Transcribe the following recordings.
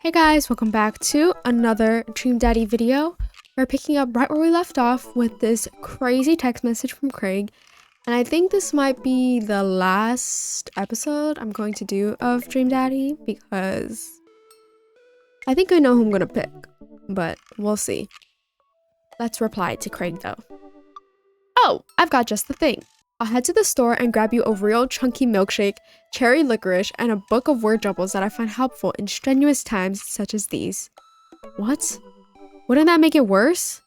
Hey guys, welcome back to another Dream Daddy video. We're picking up right where we left off with this crazy text message from Craig. And I think this might be the last episode I'm going to do of Dream Daddy because I think I know who I'm going to pick, but we'll see. Let's reply to Craig though. Oh, I've got just the thing. I'll head to the store and grab you a real chunky milkshake, cherry licorice, and a book of word jumbles that I find helpful in strenuous times such as these. What? Wouldn't that make it worse?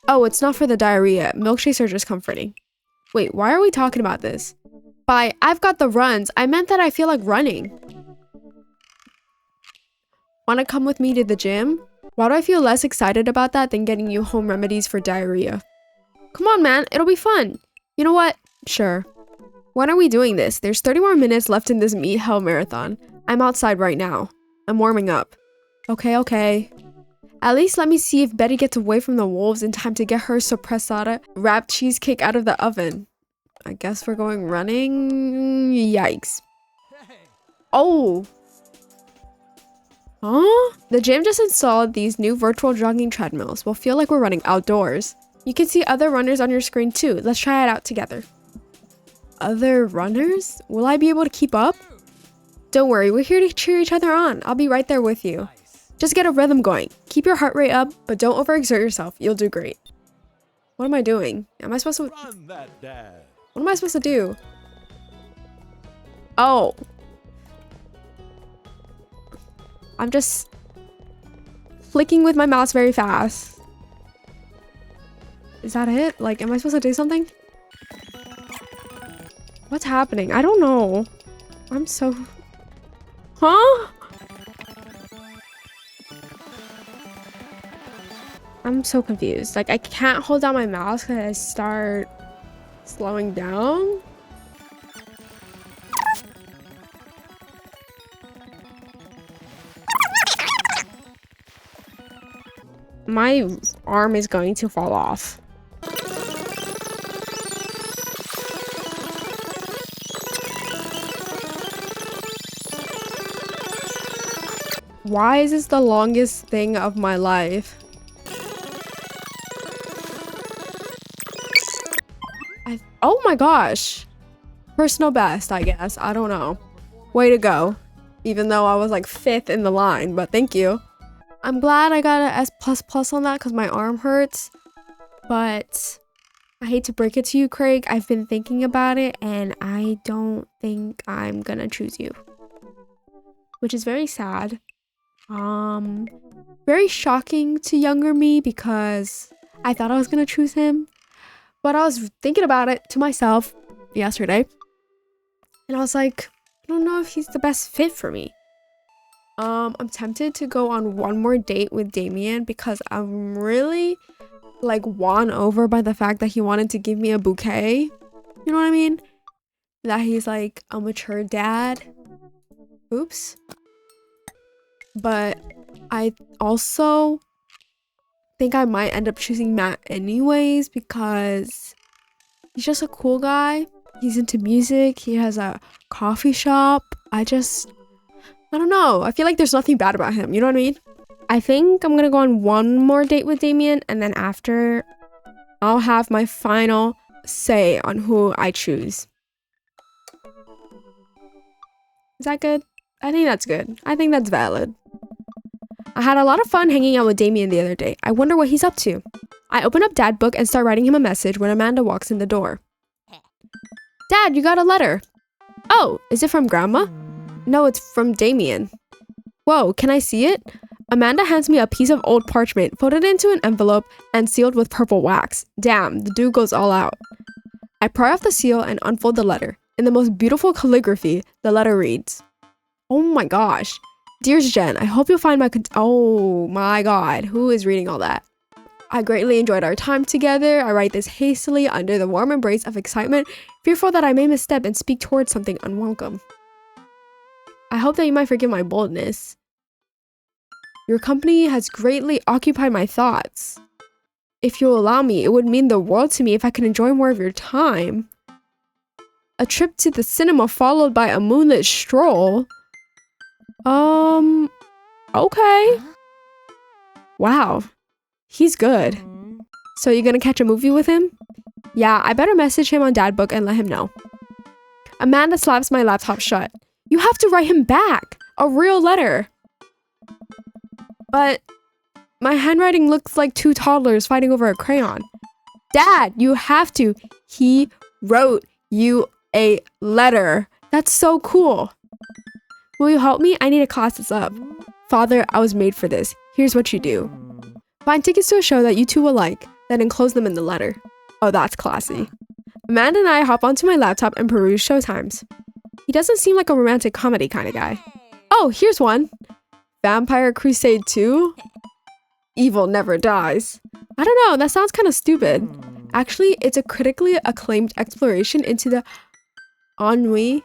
Oh, it's not for the diarrhea. Milkshakes are just comforting. Wait, why are we talking about this? By I've got the runs, I meant that I feel like running. Wanna come with me to the gym? Why do I feel less excited about that than getting you home remedies for diarrhea? Come on, man, it'll be fun. You know what? Sure. When are we doing this? There's 30 more minutes left in this meat hell marathon. I'm outside right now. I'm warming up. Okay. At least let me see if Betty gets away from the wolves in time to get her sorpresada wrapped cheesecake out of the oven. I guess we're going running. Yikes. Oh. Huh? The gym just installed these new virtual jogging treadmills. We'll feel like we're running outdoors. You can see other runners on your screen too. Let's try it out together. Other runners? Will I be able to keep up? Don't worry, we're here to cheer each other on. I'll be right there with you. Just get a rhythm going. Keep your heart rate up, but don't overexert yourself. You'll do great. What am I doing? Am I supposed to... What am I supposed to do? Oh. I'm just flicking with my mouse very fast. Is that it? Like, am I supposed to do something? What's happening? I don't know. I'm so... Huh? I'm so confused. Like, I can't hold down my mouse because I start slowing down. My arm is going to fall off. Why is this the longest thing of my life? Oh my gosh. Personal best, I guess. I don't know. Way to go. Even though I was like 5th in the line, but thank you. I'm glad I got an S++ on that because my arm hurts. But I hate to break it to you, Craig. I've been thinking about it and I don't think I'm gonna choose you. Which is very sad. Very shocking to younger me because I thought I was gonna choose him, but I was thinking about it to myself yesterday and I was like, I don't know if he's the best fit for me. I'm tempted to go on one more date with Damien because I'm really like won over by the fact that he wanted to give me a bouquet. You know what I mean? That he's like a mature dad. Oops. But I also think I might end up choosing Matt anyways because he's just a cool guy. He's into music. He has a coffee shop. I don't know. I feel like there's nothing bad about him. You know what I mean? I think I'm going to go on one more date with Damien and then after I'll have my final say on who I choose. Is that good? I think that's good. I think that's valid. I had a lot of fun hanging out with Damien the other day. I wonder what he's up to. I open up Dad book and start writing him a message when Amanda walks in the door. Dad, you got a letter. Oh, is it from Grandma? No, it's from Damien. Whoa, can I see it? Amanda hands me a piece of old parchment, folded into an envelope and sealed with purple wax. Damn, the dude goes all out. I pry off the seal and unfold the letter. In the most beautiful calligraphy, the letter reads, oh my gosh. Dear Jen, I hope you'll find my oh my god, who is reading all that? I greatly enjoyed our time together. I write this hastily under the warm embrace of excitement, fearful that I may misstep and speak towards something unwelcome. I hope that you might forgive my boldness. Your company has greatly occupied my thoughts. If you'll allow me, it would mean the world to me if I could enjoy more of your time. A trip to the cinema followed by a moonlit stroll. Okay. Wow. He's good. So you gonna catch a movie with him? Yeah, I better message him on Dadbook and let him know. Amanda slaps my laptop shut. You have to write him back. A real letter. But my handwriting looks like two toddlers fighting over a crayon. Dad, you have to. He wrote you a letter. That's so cool. Will you help me? I need to class this up. Father, I was made for this. Here's what you do. Find tickets to a show that you two will like, then enclose them in the letter. Oh, that's classy. Amanda and I hop onto my laptop and peruse showtimes. He doesn't seem like a romantic comedy kind of guy. Oh, here's one. Vampire Crusade 2? Evil Never Dies. I don't know, that sounds kind of stupid. Actually, it's a critically acclaimed exploration into the ennui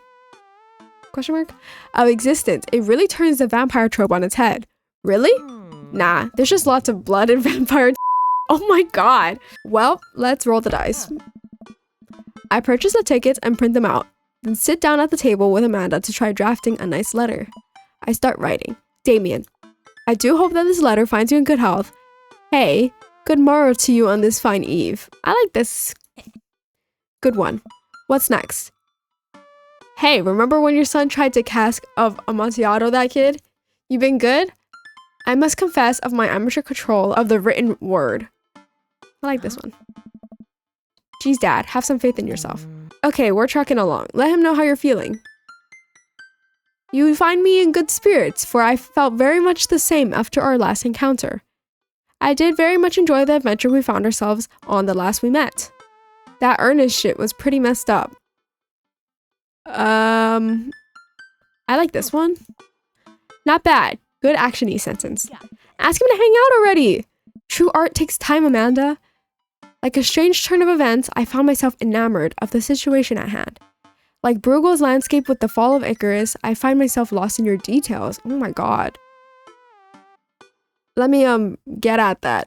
of existence. It really turns the vampire trope on its head. Really? Nah, there's just lots of blood and vampire. Oh my god. Well, let's roll the dice. I purchase the tickets and print them out, then sit down at the table with Amanda to try drafting a nice letter. I start writing. Damien, I do hope that this letter finds you in good health. Hey, good morrow to you on this fine eve. I like this. Good one. What's next? Hey, remember when your son tried to cask of Amontillado that kid? You been good? I must confess of my amateur control of the written word. I like this one. Geez, Dad, have some faith in yourself. Okay, we're trucking along. Let him know how you're feeling. You find me in good spirits, for I felt very much the same after our last encounter. I did very much enjoy the adventure we found ourselves on the last we met. That Ernest shit was pretty messed up. I like this one. Not bad. Good action-y sentence. Ask him to hang out already. True art takes time, Amanda. Like a strange turn of events, I found myself enamored of the situation at hand. Like Bruegel's landscape with the fall of Icarus, I find myself lost in your details. Oh my god. Let me get at that.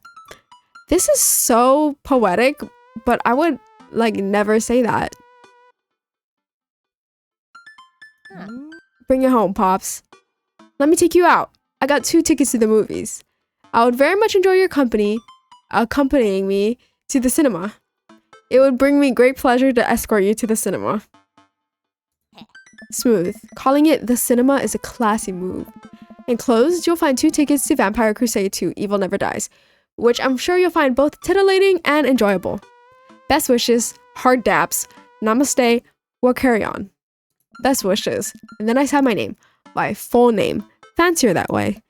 This is so poetic, but I would like never say that. Bring it home, Pops. Let me take you out. I got 2 tickets to the movies. I would very much enjoy your company, accompanying me to the cinema. It would bring me great pleasure to escort you to the cinema. Smooth. Calling it the cinema is a classy move. Enclosed, you'll find 2 tickets to Vampire Crusade 2 Evil Never Dies, which I'm sure you'll find both titillating and enjoyable. Best wishes, hard daps, namaste, we'll carry on. Best wishes. And then I said my name. My full name. Fancier that way.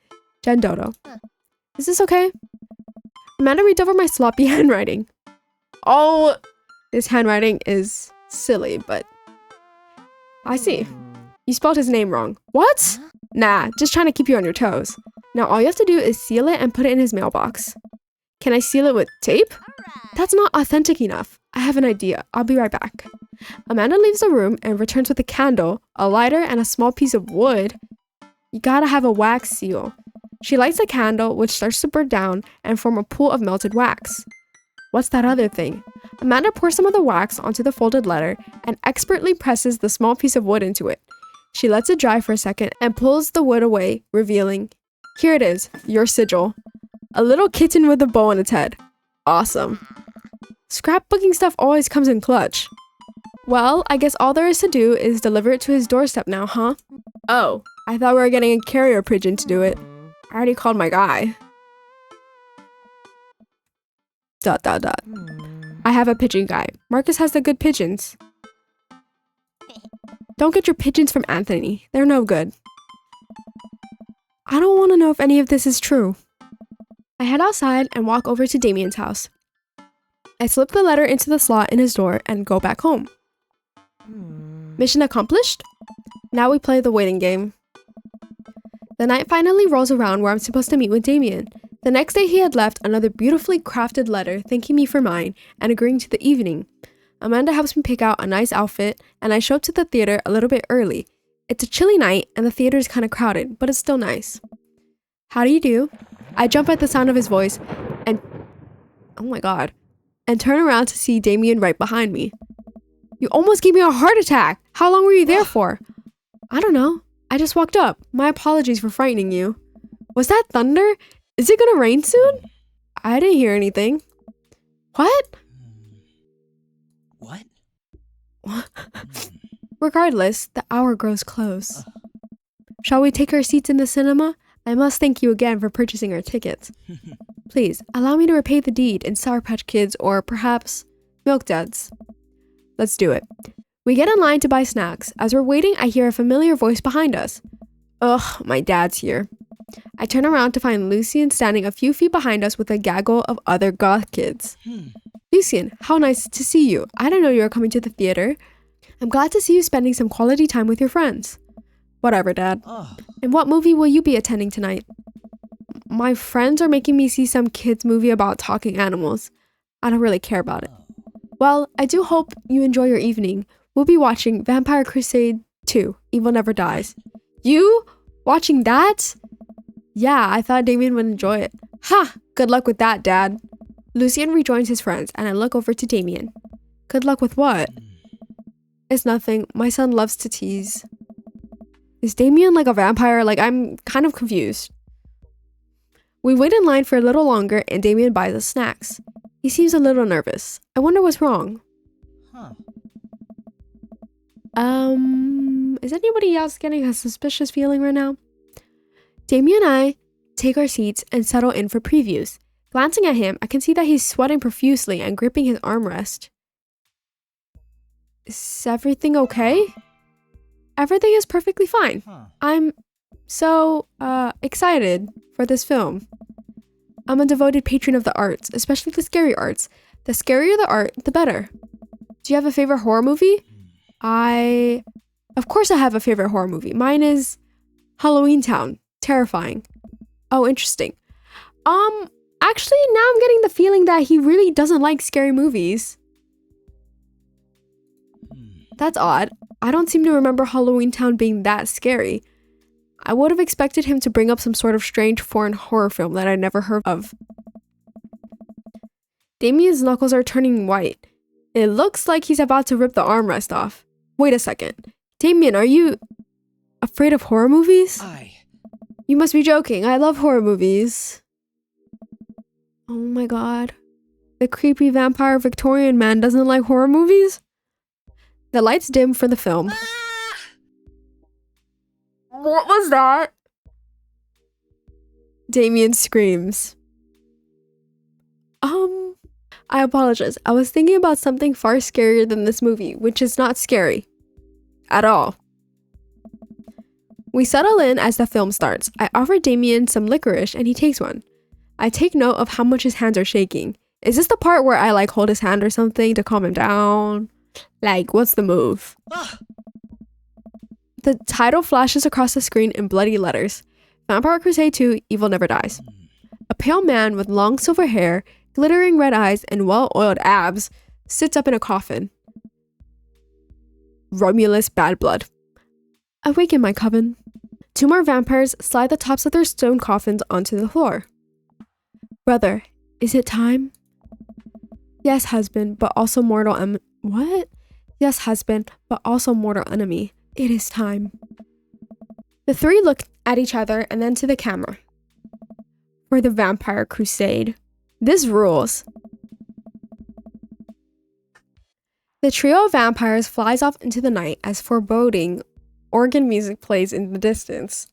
Jen Dodo. Is this okay? Amanda read over my sloppy handwriting. Oh, this handwriting is silly, but I see. You spelled his name wrong. What? Nah, just trying to keep you on your toes. Now all you have to do is seal it and put it in his mailbox. Can I seal it with tape? That's not authentic enough. I have an idea. I'll be right back. Amanda leaves the room and returns with a candle, a lighter, and a small piece of wood. You gotta have a wax seal. She lights a candle, which starts to burn down and form a pool of melted wax. What's that other thing? Amanda pours some of the wax onto the folded letter and expertly presses the small piece of wood into it. She lets it dry for a second and pulls the wood away, revealing, here it is, your sigil. A little kitten with a bow on its head. Awesome. Scrapbooking stuff always comes in clutch. Well, I guess all there is to do is deliver it to his doorstep now, huh? Oh, I thought we were getting a carrier pigeon to do it. I already called my guy. ... I have a pigeon guy. Marcus has the good pigeons. Don't get your pigeons from Anthony. They're no good. I don't want to know if any of this is true. I head outside and walk over to Damien's house. I slip the letter into the slot in his door and go back home. Mission accomplished? Now we play the waiting game. The night finally rolls around where I'm supposed to meet with Damien. The next day he had left another beautifully crafted letter thanking me for mine and agreeing to the evening. Amanda helps me pick out a nice outfit and I show up to the theater a little bit early. It's a chilly night and the theater is kind of crowded, but it's still nice. How do you do? I jump at the sound of his voice and... oh my god. And turn around to see Damien right behind me. You almost gave me a heart attack! How long were you there for? I don't know. I just walked up. My apologies for frightening you. Was that thunder? Is it gonna rain soon? I didn't hear anything. What? What? Regardless, the hour grows close. Shall we take our seats in the cinema? I must thank you again for purchasing our tickets. Please, allow me to repay the deed in Sour Patch Kids or perhaps Milk Duds. Let's do it. We get in line to buy snacks. As we're waiting, I hear a familiar voice behind us. Ugh, my dad's here. I turn around to find Lucian standing a few feet behind us with a gaggle of other goth kids. Lucian, how nice to see you. I didn't know you were coming to the theater. I'm glad to see you spending some quality time with your friends. Whatever, Dad. And what movie will you be attending tonight? My friends are making me see some kids movie about talking animals. I don't really care about it. Well, I do hope you enjoy your evening. We'll be watching Vampire Crusade 2, Evil Never Dies. You? Watching that? Yeah, I thought Damien would enjoy it. Ha! Good luck with that, Dad. Lucian rejoins his friends, and I look over to Damien. Good luck with what? It's nothing. My son loves to tease. Is Damien like a vampire? Like, I'm kind of confused. We wait in line for a little longer, and Damien buys us snacks. He seems a little nervous. I wonder what's wrong. Is anybody else getting a suspicious feeling right now? Damien and I take our seats and settle in for previews. Glancing at him, I can see that he's sweating profusely and gripping his armrest. Is everything okay? Everything is perfectly fine. I'm so excited for this film. I'm a devoted patron of the arts, especially the scary arts. The scarier the art, the better. Do you have a favorite horror movie? Of course I have a favorite horror movie. Mine is Halloween Town. Terrifying. Oh, interesting. Actually, now I'm getting the feeling that he really doesn't like scary movies. That's odd. I don't seem to remember Halloween Town being that scary. I would have expected him to bring up some sort of strange foreign horror film that I'd never heard of. Damien's knuckles are turning white. It looks like he's about to rip the armrest off. Wait a second. Damien, are you afraid of horror movies? You must be joking. I love horror movies. Oh my god. The creepy vampire Victorian man doesn't like horror movies? The lights dim for the film. What was that? Damien screams. I apologize. I was thinking about something far scarier than this movie, which is not scary. At all. We settle in as the film starts. I offer Damien some licorice and he takes one. I take note of how much his hands are shaking. Is this the part where I hold his hand or something to calm him down? Like, what's the move? The title flashes across the screen in bloody letters. Vampire Crusade 2, Evil Never Dies. A pale man with long silver hair, glittering red eyes, and well-oiled abs sits up in a coffin. Romulus Bad Blood. Awaken my coven. Two more vampires slide the tops of their stone coffins onto the floor. Brother, is it time? Yes, husband, but also mortal what? Yes, husband, but also mortal enemy. It is time. The three look at each other and then to the camera. For the Vampire Crusade. This rules. The trio of vampires flies off into the night as foreboding organ music plays in the distance.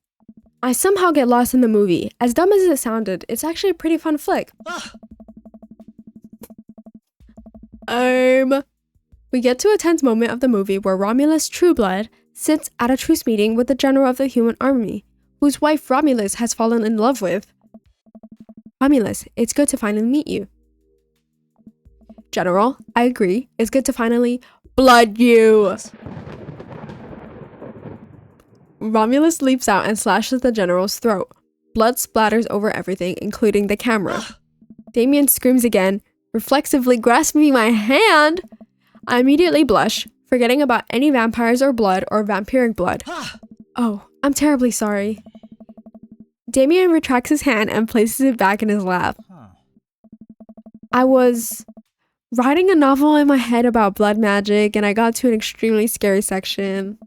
I somehow get lost in the movie. As dumb as it sounded, it's actually a pretty fun flick. We get to a tense moment of the movie where Romulus Trueblood sits at a truce meeting with the general of the human army, whose wife Romulus has fallen in love with. Romulus, it's good to finally meet you. General, I agree. It's good to finally blood you. Romulus leaps out and slashes the general's throat. Blood splatters over everything, including the camera. Damien screams again, reflexively grasping my hand. I immediately blush, forgetting about any vampires or blood or vampiric blood. Oh, I'm terribly sorry. Damien retracts his hand and places it back in his lap. I was writing a novel in my head about blood magic and I got to an extremely scary section.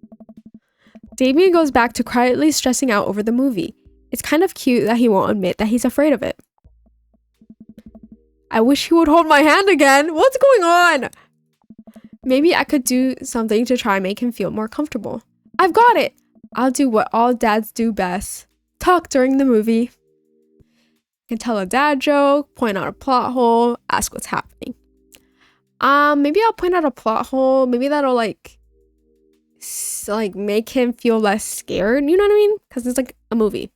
Damien goes back to quietly stressing out over the movie. It's kind of cute that he won't admit that he's afraid of it. I wish he would hold my hand again. What's going on? Maybe I could do something to try and make him feel more comfortable. I've got it. I'll do what all dads do best. Talk during the movie. I can tell a dad joke, point out a plot hole, ask what's happening. Maybe I'll point out a plot hole. Maybe that'll like make him feel less scared. You know what I mean? Because it's like a movie.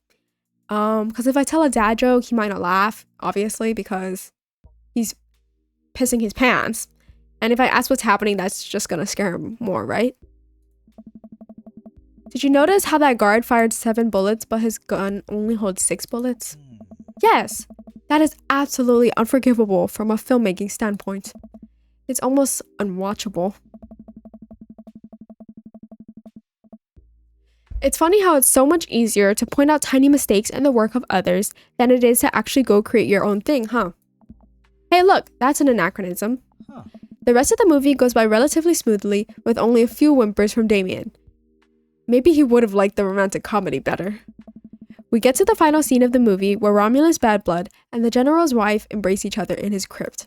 Because if I tell a dad joke, he might not laugh, obviously, because he's pissing his pants. And if I ask what's happening, that's just gonna scare him more, right? Did you notice how that guard fired 7 bullets, but his gun only holds 6 bullets? Yes, that is absolutely unforgivable from a filmmaking standpoint. It's almost unwatchable. It's funny how it's so much easier to point out tiny mistakes in the work of others than it is to actually go create your own thing, huh? Hey look, that's an anachronism. Huh. The rest of the movie goes by relatively smoothly with only a few whimpers from Damien. Maybe he would have liked the romantic comedy better. We get to the final scene of the movie where Romulus Bad Blood and the General's wife embrace each other in his crypt.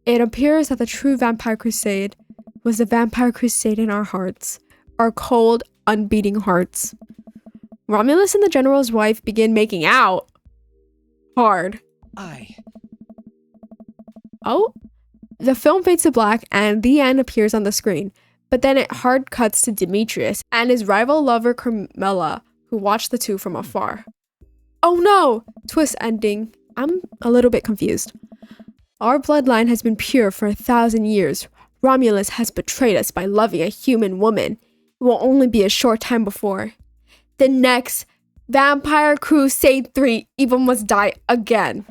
It appears that the true vampire crusade was the vampire crusade in our hearts, our cold, unbeating hearts. Romulus and the General's wife begin making out. Hard. Oh? The film fades to black and the end appears on the screen, but then it hard cuts to Demetrius and his rival lover Carmela, who watch the two from afar. Oh no! Twist ending. I'm a little bit confused. Our bloodline has been pure for 1,000 years. Romulus has betrayed us by loving a human woman. It will only be a short time before the next Vampire Crusade 3 Evil must die again.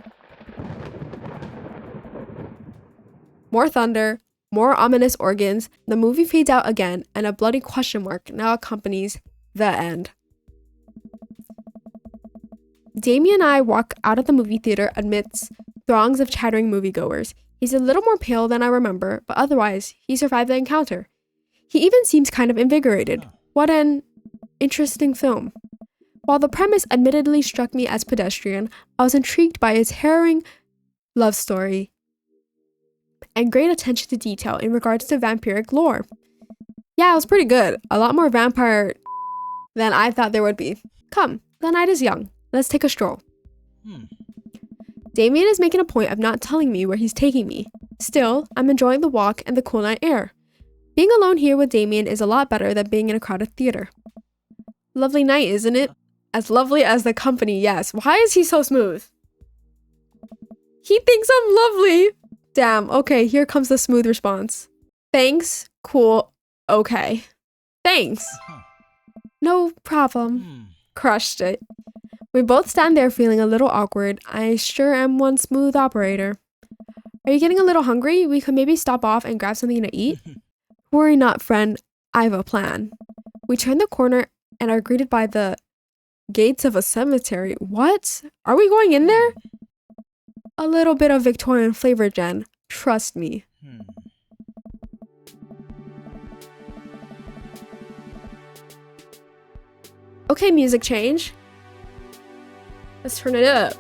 More thunder, more ominous organs, the movie fades out again, and a bloody question mark now accompanies the end. Damien and I walk out of the movie theater amidst throngs of chattering moviegoers. He's a little more pale than I remember, but otherwise, he survived the encounter. He even seems kind of invigorated. What an interesting film. While the premise admittedly struck me as pedestrian, I was intrigued by its harrowing love story and great attention to detail in regards to vampiric lore. Yeah, it was pretty good. A lot more vampire than I thought there would be. Come, the night is young. Let's take a stroll. Damien is making a point of not telling me where he's taking me. Still, I'm enjoying the walk and the cool night air. Being alone here with Damien is a lot better than being in a crowded theater. Lovely night, isn't it? As lovely as the company, yes. Why is he so smooth? He thinks I'm lovely. Damn, okay, here comes the smooth response. Thanks, cool, okay. Thanks. No problem. Crushed it. We both stand there feeling a little awkward. I sure am one smooth operator. Are you getting a little hungry? We could maybe stop off and grab something to eat? Worry not, friend. I have a plan. We turn the corner and are greeted by the gates of a cemetery. What? Are we going in there? A little bit of Victorian flavor, Jen. Trust me. Okay, music change. Let's turn it up.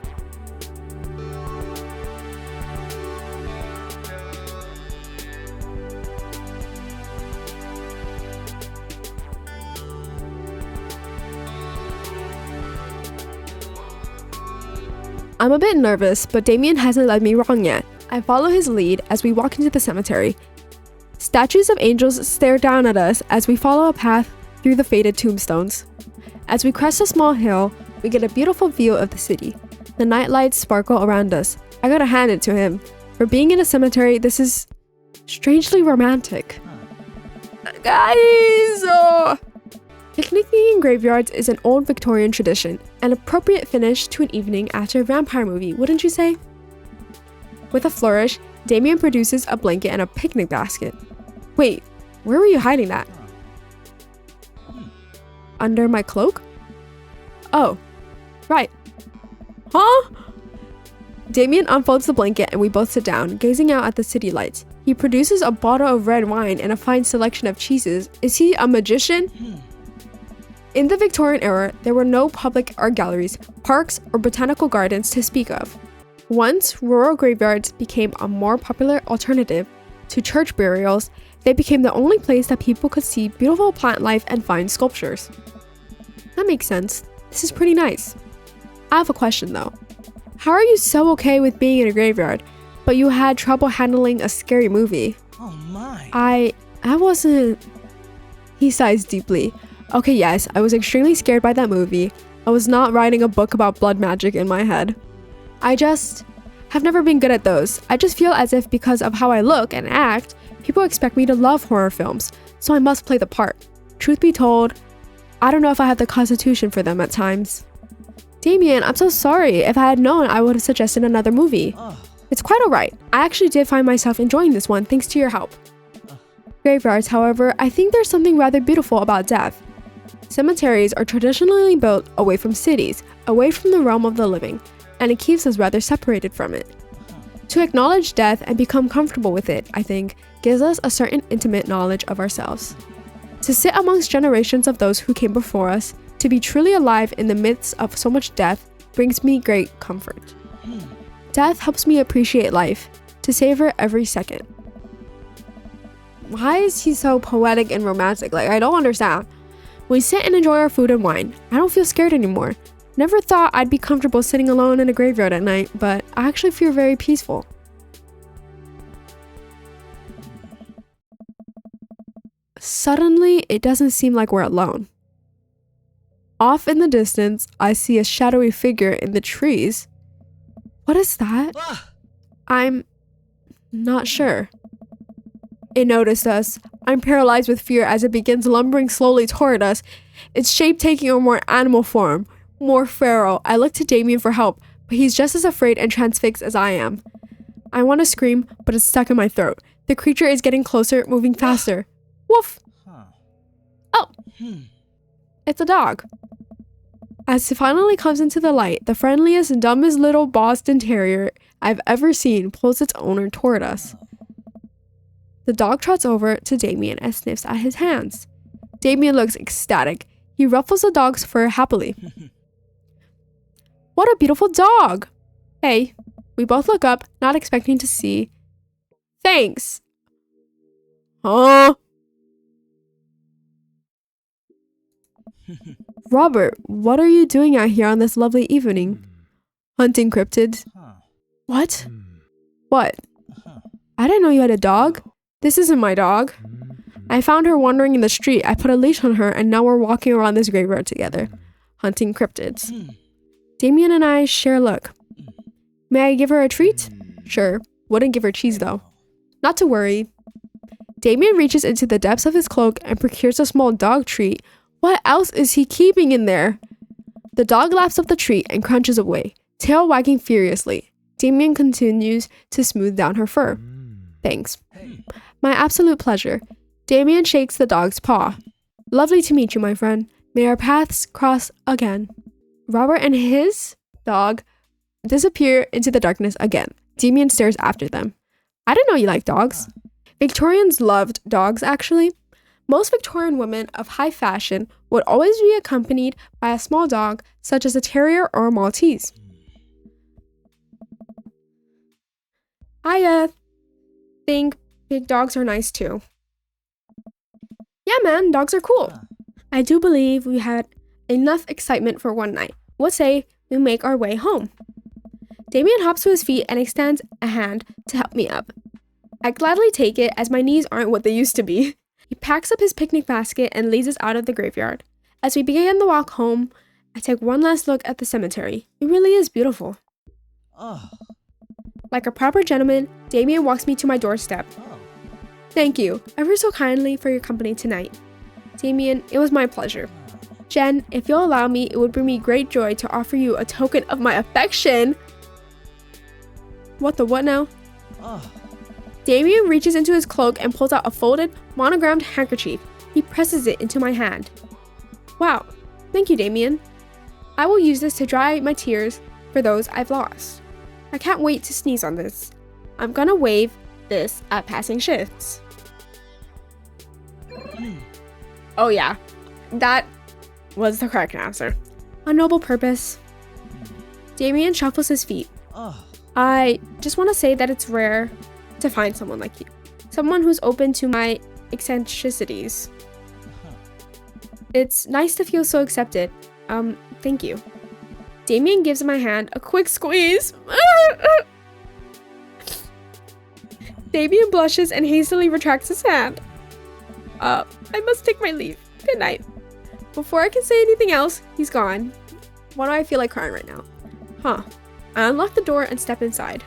I'm a bit nervous, but Damien hasn't led me wrong yet. I follow his lead as we walk into the cemetery. Statues of angels stare down at us as we follow a path through the faded tombstones. As we crest a small hill, we get a beautiful view of the city. The night lights sparkle around us. I gotta hand it to him. For being in a cemetery, this is strangely romantic. Guys! Picnicking in graveyards is an old Victorian tradition, an appropriate finish to an evening after a vampire movie, wouldn't you say? With a flourish, Damien produces a blanket and a picnic basket. Wait, where were you hiding that? Under my cloak? Oh, right. Huh? Damien unfolds the blanket and we both sit down, gazing out at the city lights. He produces a bottle of red wine and a fine selection of cheeses. Is he a magician? In the Victorian era, there were no public art galleries, parks, or botanical gardens to speak of. Once rural graveyards became a more popular alternative to church burials, they became the only place that people could see beautiful plant life and fine sculptures. That makes sense. This is pretty nice. I have a question though. How are you so okay with being in a graveyard, but you had trouble handling a scary movie? Oh my. I wasn't... He sighs deeply. Okay, yes, I was extremely scared by that movie. I was not writing a book about blood magic in my head. I just have never been good at those. I just feel as if because of how I look and act, people expect me to love horror films, so I must play the part. Truth be told, I don't know if I have the constitution for them at times. Damien, I'm so sorry. If I had known, I would have suggested another movie. It's quite alright. I actually did find myself enjoying this one thanks to your help. Graveyards, however, I think there's something rather beautiful about death. Cemeteries are traditionally built away from cities, away from the realm of the living, and it keeps us rather separated from it. To acknowledge death and become comfortable with it, I think, gives us a certain intimate knowledge of ourselves. To sit amongst generations of those who came before us, to be truly alive in the midst of so much death, brings me great comfort. Death helps me appreciate life, to savor every second. Why is he so poetic and romantic? Like, I don't understand. We sit and enjoy our food and wine. I don't feel scared anymore. Never thought I'd be comfortable sitting alone in a graveyard at night, but I actually feel very peaceful. Suddenly, it doesn't seem like we're alone. Off in the distance, I see a shadowy figure in the trees. What is that? I'm not sure. It noticed us. I'm paralyzed with fear as it begins lumbering slowly toward us, its shape taking a more animal form, more feral. I look to Damien for help, but he's just as afraid and transfixed as I am. I want to scream, but it's stuck in my throat. The creature is getting closer, moving faster. Woof! Oh! It's a dog. As it finally comes into the light, the friendliest and dumbest little Boston Terrier I've ever seen pulls its owner toward us. The dog trots over to Damien and sniffs at his hands. Damien looks ecstatic. He ruffles the dog's fur happily. What a beautiful dog! Hey, we both look up, not expecting to see. Thanks! Huh? Robert, what are you doing out here on this lovely evening? Hunting cryptids. What? What? I didn't know you had a dog. This isn't my dog. I found her wandering in the street. I put a leash on her and now we're walking around this graveyard together, hunting cryptids. Damien and I share a look. May I give her a treat? Sure. Wouldn't give her cheese though. Not to worry. Damien reaches into the depths of his cloak and procures a small dog treat. What else is he keeping in there? The dog laps up the treat and crunches away, tail wagging furiously. Damien continues to smooth down her fur. Thanks. My absolute pleasure. Damien shakes the dog's paw. Lovely to meet you, my friend. May our paths cross again. Robert and his dog disappear into the darkness again. Damien stares after them. I didn't know you liked dogs. Victorians loved dogs, actually. Most Victorian women of high fashion would always be accompanied by a small dog, such as a terrier or a Maltese. I think big dogs are nice too. Yeah, man, dogs are cool. I do believe we had enough excitement for one night. What say we make our way home? Damien hops to his feet and extends a hand to help me up. I gladly take it as my knees aren't what they used to be. He packs up his picnic basket and leads us out of the graveyard. As we begin the walk home, I take one last look at the cemetery. It really is beautiful. Like a proper gentleman, Damien walks me to my doorstep. Thank you, ever so kindly, for your company tonight. Damien, it was my pleasure. Jen, if you'll allow me, it would bring me great joy to offer you a token of my affection. What the what now? Damien reaches into his cloak and pulls out a folded, monogrammed handkerchief. He presses it into my hand. Wow, thank you, Damien. I will use this to dry my tears for those I've lost. I can't wait to sneeze on this. I'm gonna wave this at passing shifts. Oh yeah, that was the correct answer. A noble purpose. Damien shuffles his feet. Oh. I just want to say that it's rare to find someone like you. Someone who's open to my eccentricities. It's nice to feel so accepted. Thank you. Damien gives my hand a quick squeeze. Damien blushes and hastily retracts his hand. I must take my leave. Good night. Before I can say anything else, he's gone. Why do I feel like crying right now? Huh. I unlock the door and step inside.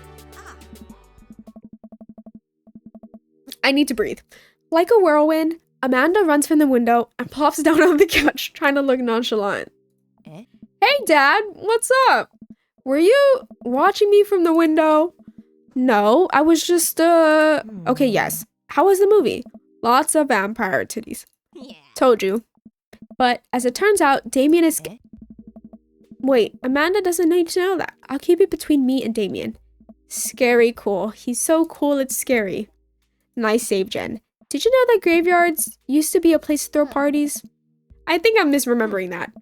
I need to breathe. Like a whirlwind, Amanda runs from the window and plops down on the couch, trying to look nonchalant. Hey, Dad, what's up? Were you watching me from the window? No, I was just, Okay, yes. How was the movie? Lots of vampire titties. Yeah. Told you. But as it turns out, Damien is... Wait, Amanda doesn't need to know that. I'll keep it between me and Damien. Scary cool. He's so cool, it's scary. Nice save, Jen. Did you know that graveyards used to be a place to throw parties? I think I'm misremembering that.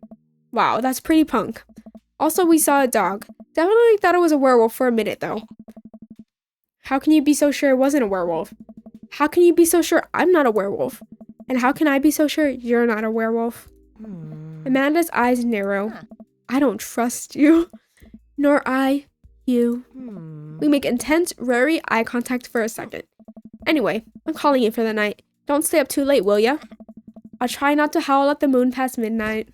Wow, that's pretty punk. Also, we saw a dog. Definitely thought it was a werewolf for a minute, though. How can you be so sure it wasn't a werewolf? How can you be so sure I'm not a werewolf? And how can I be so sure you're not a werewolf? Amanda's eyes narrow. I don't trust you. Nor I, you. We make intense, wary eye contact for a second. Anyway, I'm calling you for the night. Don't stay up too late, will ya? I'll try not to howl at the moon past midnight.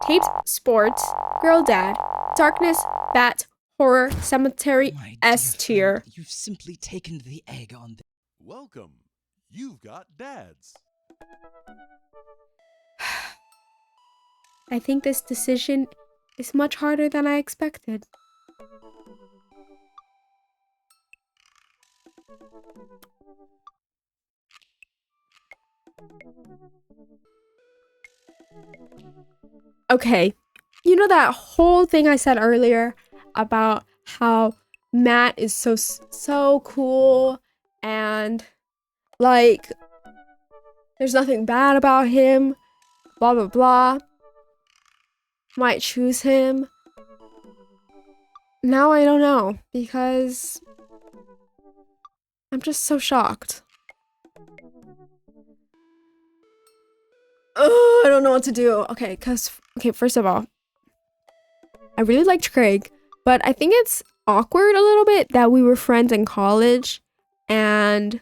Tapes, sports, girl dad, darkness, bat, horror, cemetery, My dear S tier. friend, you've simply taken the egg on the... Welcome. You've got dads. I think this decision is much harder than I expected. Okay, you know that whole thing I said earlier about how Matt is so cool and like there's nothing bad about him, blah blah blah. Might choose him. Now I don't know because I'm just so shocked. Oh, I don't know what to do. Okay, first of all, I really liked Craig, but I think it's awkward a little bit that we were friends in college, and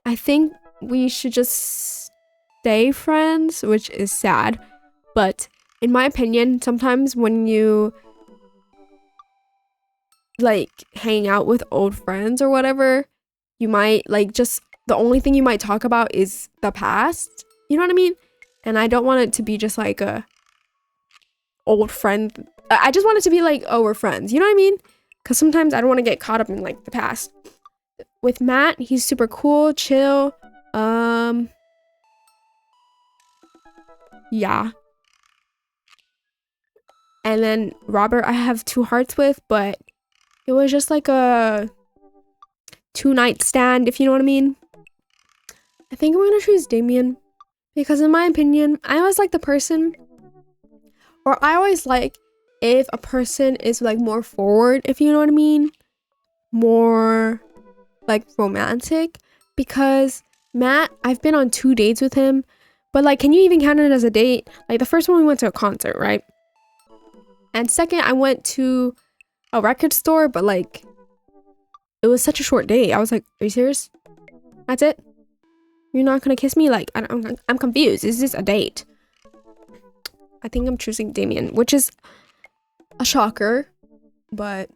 I think we should just stay friends, which is sad. But in my opinion, sometimes when you like hang out with old friends or whatever, you might like just the only thing you might talk about is the past. You know what I mean? And I don't want it to be just like a old friend. I just want it to be like, oh, we're friends. You know what I mean? Because sometimes I don't want to get caught up in like the past. With Matt, he's super cool, chill. Yeah. And then Robert, I have two hearts with, but it was just like a 2-night stand, if you know what I mean. I think I'm gonna choose Damien. Because in my opinion, I always like the person, or I always like if a person is like more forward, if you know what I mean, more like romantic. Because Matt, I've been on 2 dates with him, but like, can you even count it as a date? Like the first one we went to a concert, right? And second, I went to a record store, but like, it was such a short date. I was like, are you serious? That's it? You're not gonna kiss me? Like, I'm confused. Is this a date? I think I'm choosing Damien, which is a shocker, but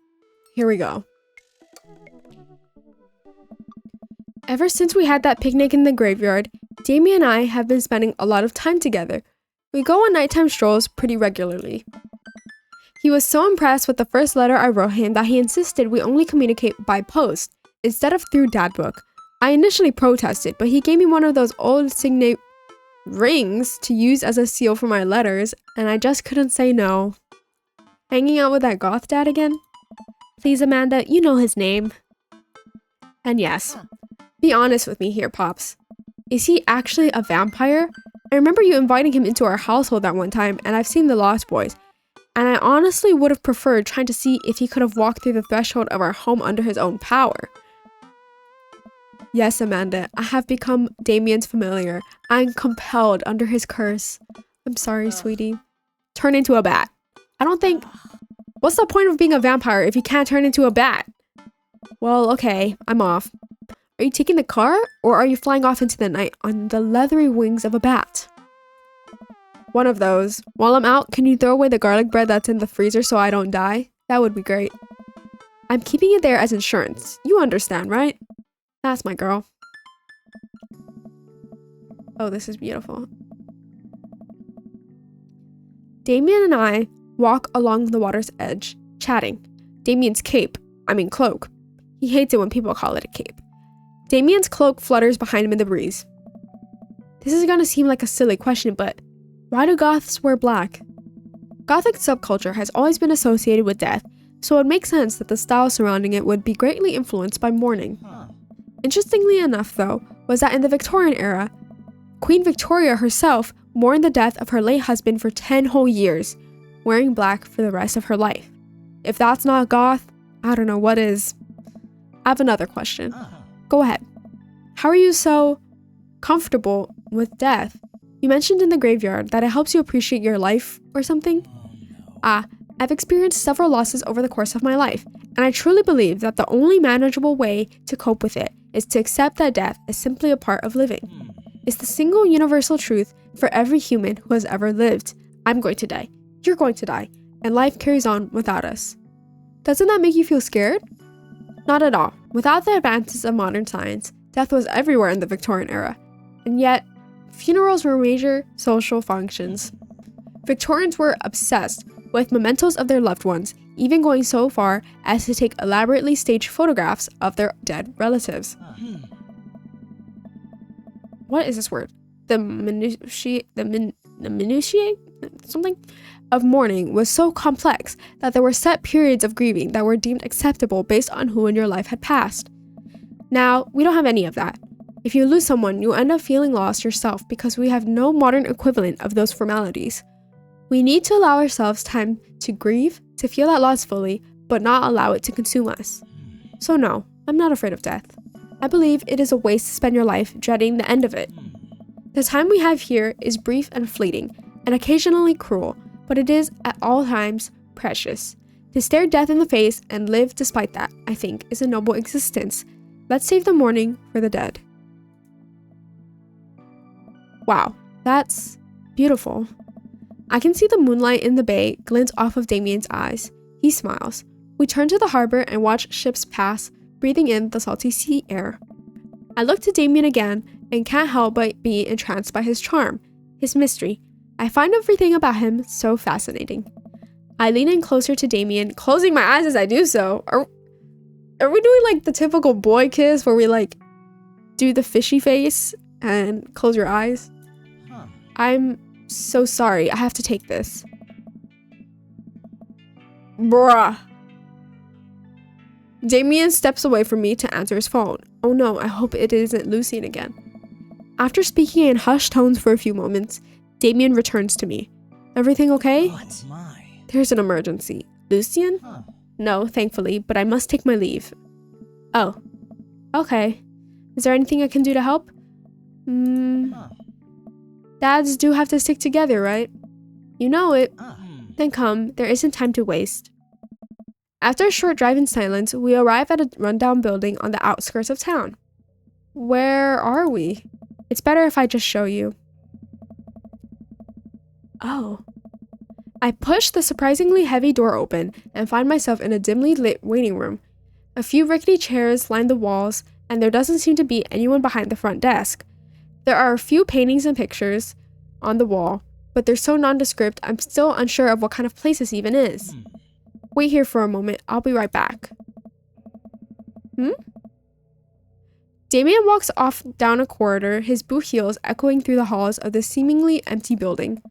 here we go. Ever since we had that picnic in the graveyard, Damien and I have been spending a lot of time together. We go on nighttime strolls pretty regularly. He was so impressed with the first letter I wrote him that he insisted we only communicate by post instead of through dad book. I initially protested, but he gave me one of those old signet rings to use as a seal for my letters, and I just couldn't say no. Hanging out with that goth dad again? Please, Amanda, you know his name. And yes, be honest with me here, Pops. Is he actually a vampire? I remember you inviting him into our household that one time, and I've seen The Lost Boys. And I honestly would have preferred trying to see if he could have walked through the threshold of our home under his own power. Yes, Amanda, I have become Damien's familiar. I'm compelled under his curse. I'm sorry, sweetie. Turn into a bat. I don't think... What's the point of being a vampire if you can't turn into a bat? Well, okay, I'm off. Are you taking the car, or are you flying off into the night on the leathery wings of a bat? One of those. While I'm out, can you throw away the garlic bread that's in the freezer so I don't die? That would be great. I'm keeping it there as insurance. You understand, right? That's my girl. Oh, this is beautiful. Damien and I walk along the water's edge, chatting. Damien's cloak. He hates it when people call it a cape. Damien's cloak flutters behind him in the breeze. This is gonna seem like a silly question, but why do goths wear black? Gothic subculture has always been associated with death, so it makes sense that the style surrounding it would be greatly influenced by mourning. Interestingly enough, though, was that in the Victorian era, Queen Victoria herself mourned the death of her late husband for 10 whole years, wearing black for the rest of her life. If that's not goth, I don't know what is. I have another question. Go ahead. How are you so comfortable with death? You mentioned in the graveyard that it helps you appreciate your life or something? I've experienced several losses over the course of my life, and I truly believe that the only manageable way to cope with it is to accept that death is simply a part of living. It's the single universal truth for every human who has ever lived. I'm going to die. You're going to die. And life carries on without us. Doesn't that make you feel scared? Not at all. Without the advances of modern science, death was everywhere in the Victorian era. And yet, funerals were major social functions. Victorians were obsessed with mementos of their loved ones, even going so far as to take elaborately staged photographs of their dead relatives. What is this word? The minutiae something of mourning was so complex that there were set periods of grieving that were deemed acceptable based on who in your life had passed. Now, we don't have any of that. If you lose someone, you end up feeling lost yourself because we have no modern equivalent of those formalities. We need to allow ourselves time to grieve, to feel that loss fully, but not allow it to consume us. So no, I'm not afraid of death. I believe it is a waste to spend your life dreading the end of it. The time we have here is brief and fleeting, and occasionally cruel, but it is at all times precious. To stare death in the face and live despite that, I think, is a noble existence. Let's save the mourning for the dead. Wow, that's beautiful. I can see the moonlight in the bay glint off of Damien's eyes. He smiles. We turn to the harbor and watch ships pass, breathing in the salty sea air. I look to Damien again and can't help but be entranced by his charm, his mystery. I find everything about him so fascinating. I lean in closer to Damien, closing my eyes as I do so. Are we doing like the typical boy kiss where we like do the fishy face and close your eyes? I'm so sorry. I have to take this. Bruh. Damien steps away from me to answer his phone. Oh no, I hope it isn't Lucien again. After speaking in hushed tones for a few moments, Damien returns to me. Everything okay? What's my? There's an emergency. Lucien? No, thankfully, but I must take my leave. Oh. Okay. Is there anything I can do to help? Dads do have to stick together, right? You know it. Then come, there isn't time to waste. After a short drive in silence, we arrive at a rundown building on the outskirts of town. Where are we? It's better if I just show you. Oh. I push the surprisingly heavy door open and find myself in a dimly lit waiting room. A few rickety chairs line the walls, and there doesn't seem to be anyone behind the front desk. There are a few paintings and pictures on the wall, but they're so nondescript I'm still unsure of what kind of place this even is. Wait here for a moment, I'll be right back. Damien walks off down a corridor, his boot heels echoing through the halls of this seemingly empty building.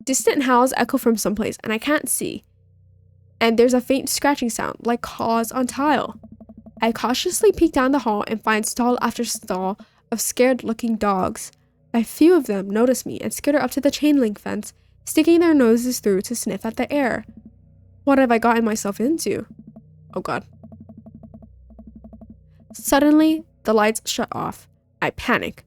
Distant howls echo from someplace, and I can't see. And there's a faint scratching sound, like claws on tile. I cautiously peek down the hall and find stall after stall of scared-looking dogs. A few of them notice me and skitter up to the chain link fence, sticking their noses through to sniff at the air. What have I gotten myself into? Oh god. Suddenly, the lights shut off. I panic.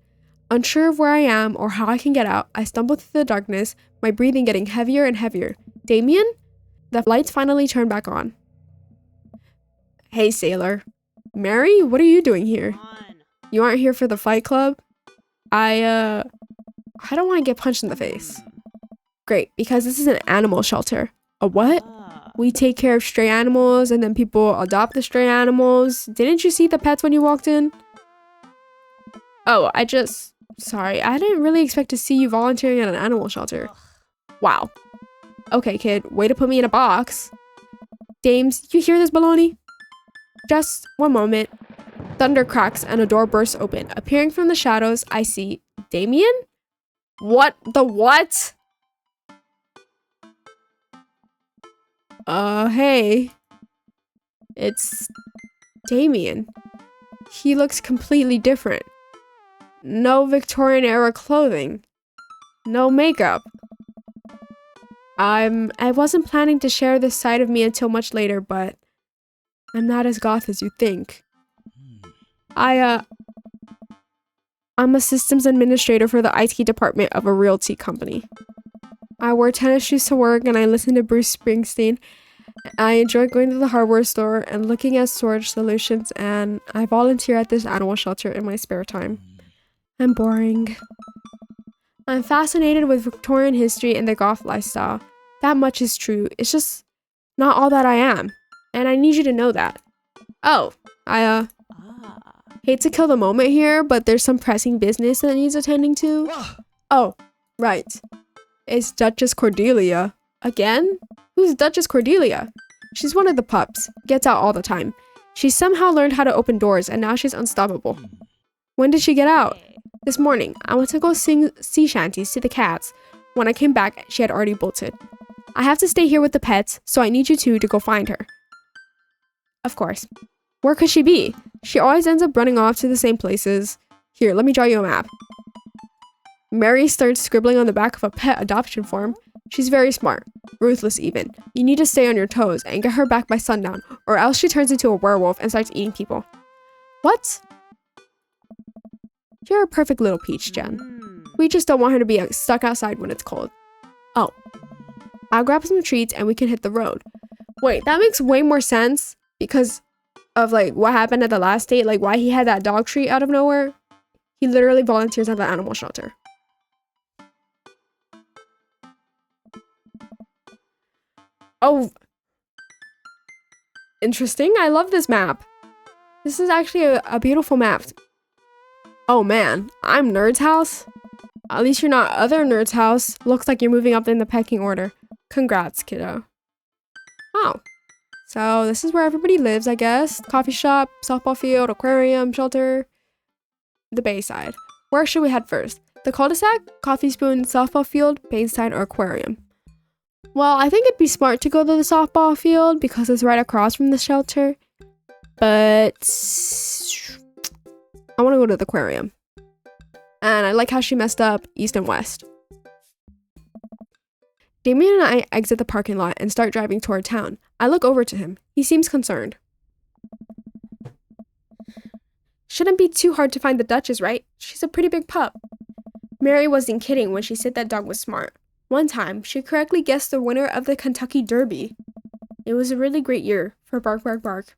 Unsure of where I am or how I can get out, I stumble through the darkness, my breathing getting heavier and heavier. Damien? The lights finally turn back on. Hey, sailor. Mary, what are you doing here? You aren't here for the fight club? I don't want to get punched in the face. Great, because this is an animal shelter. A what? We take care of stray animals and then people adopt the stray animals. Didn't you see the pets when you walked in? Oh, sorry, I didn't really expect to see you volunteering at an animal shelter. Wow. Okay, kid, way to put me in a box. Dames, you hear this baloney? Just one moment. Thunder cracks and a door bursts open. Appearing from the shadows, I see Damien? What the what? Hey. It's Damien. He looks completely different. No Victorian era clothing. No makeup. I wasn't planning to share this side of me until much later, but I'm not as goth as you think. I'm a systems administrator for the IT department of a realty company. I wear tennis shoes to work and I listen to Bruce Springsteen. I enjoy going to the hardware store and looking at storage solutions, and I volunteer at this animal shelter in my spare time. I'm boring. I'm fascinated with Victorian history and the goth lifestyle. That much is true. It's just not all that I am. And I need you to know that. Oh, I hate to kill the moment here, but there's some pressing business that needs attending to. Oh, right. It's Duchess Cordelia. Again? Who's Duchess Cordelia? She's one of the pups. Gets out all the time. She somehow learned how to open doors and now she's unstoppable. When did she get out? This morning. I went to go sing sea shanties to the cats. When I came back, she had already bolted. I have to stay here with the pets, so I need you two to go find her. Of course. Where could she be? She always ends up running off to the same places. Here, let me draw you a map. Mary starts scribbling on the back of a pet adoption form. She's very smart. Ruthless even. You need to stay on your toes and get her back by sundown, or else she turns into a werewolf and starts eating people. What? You're a perfect little peach, Jen. We just don't want her to be stuck outside when it's cold. Oh. I'll grab some treats and we can hit the road. Wait, that makes way more sense because of like what happened at the last date, like why he had that dog treat out of nowhere. He literally volunteers at the animal shelter. Oh. Interesting. I love this map. This is actually a beautiful map. Oh man, I'm Nerd's house? At least you're not other Nerd's house. Looks like you're moving up in the pecking order. Congrats, kiddo. Oh. So this is where everybody lives, I guess. Coffee shop, softball field, aquarium, shelter. The Bayside. Where should we head first? The cul-de-sac, coffee spoon, softball field, Bayside, or aquarium? Well, I think it'd be smart to go to the softball field because it's right across from the shelter. But I want to go to the aquarium. And I like how she messed up east and west. Damien and I exit the parking lot and start driving toward town. I look over to him. He seems concerned. Shouldn't be too hard to find the Duchess, right? She's a pretty big pup. Mary wasn't kidding when she said that dog was smart. One time, she correctly guessed the winner of the Kentucky Derby. It was a really great year for Bark Bark Bark.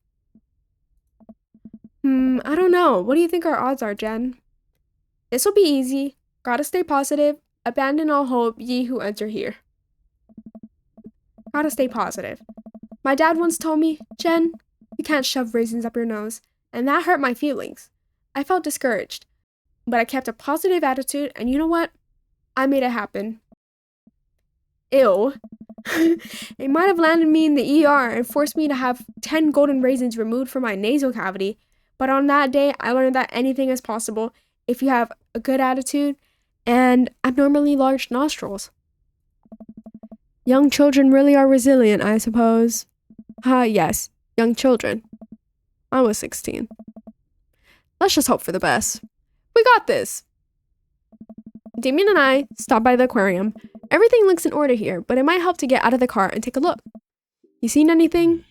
I don't know. What do you think our odds are, Jen? This will be easy. Gotta stay positive. Abandon all hope, ye who enter here. Gotta stay positive. My dad once told me, Jen, you can't shove raisins up your nose, and that hurt my feelings. I felt discouraged, but I kept a positive attitude, and you know what? I made it happen. Ew. It might have landed me in the ER and forced me to have 10 golden raisins removed from my nasal cavity, but on that day, I learned that anything is possible if you have a good attitude and abnormally large nostrils. Young children really are resilient, I suppose. Yes, young children. I was 16. Let's just hope for the best. We got this. Damien and I stopped by the aquarium. Everything looks in order here, but it might help to get out of the car and take a look. You seen anything?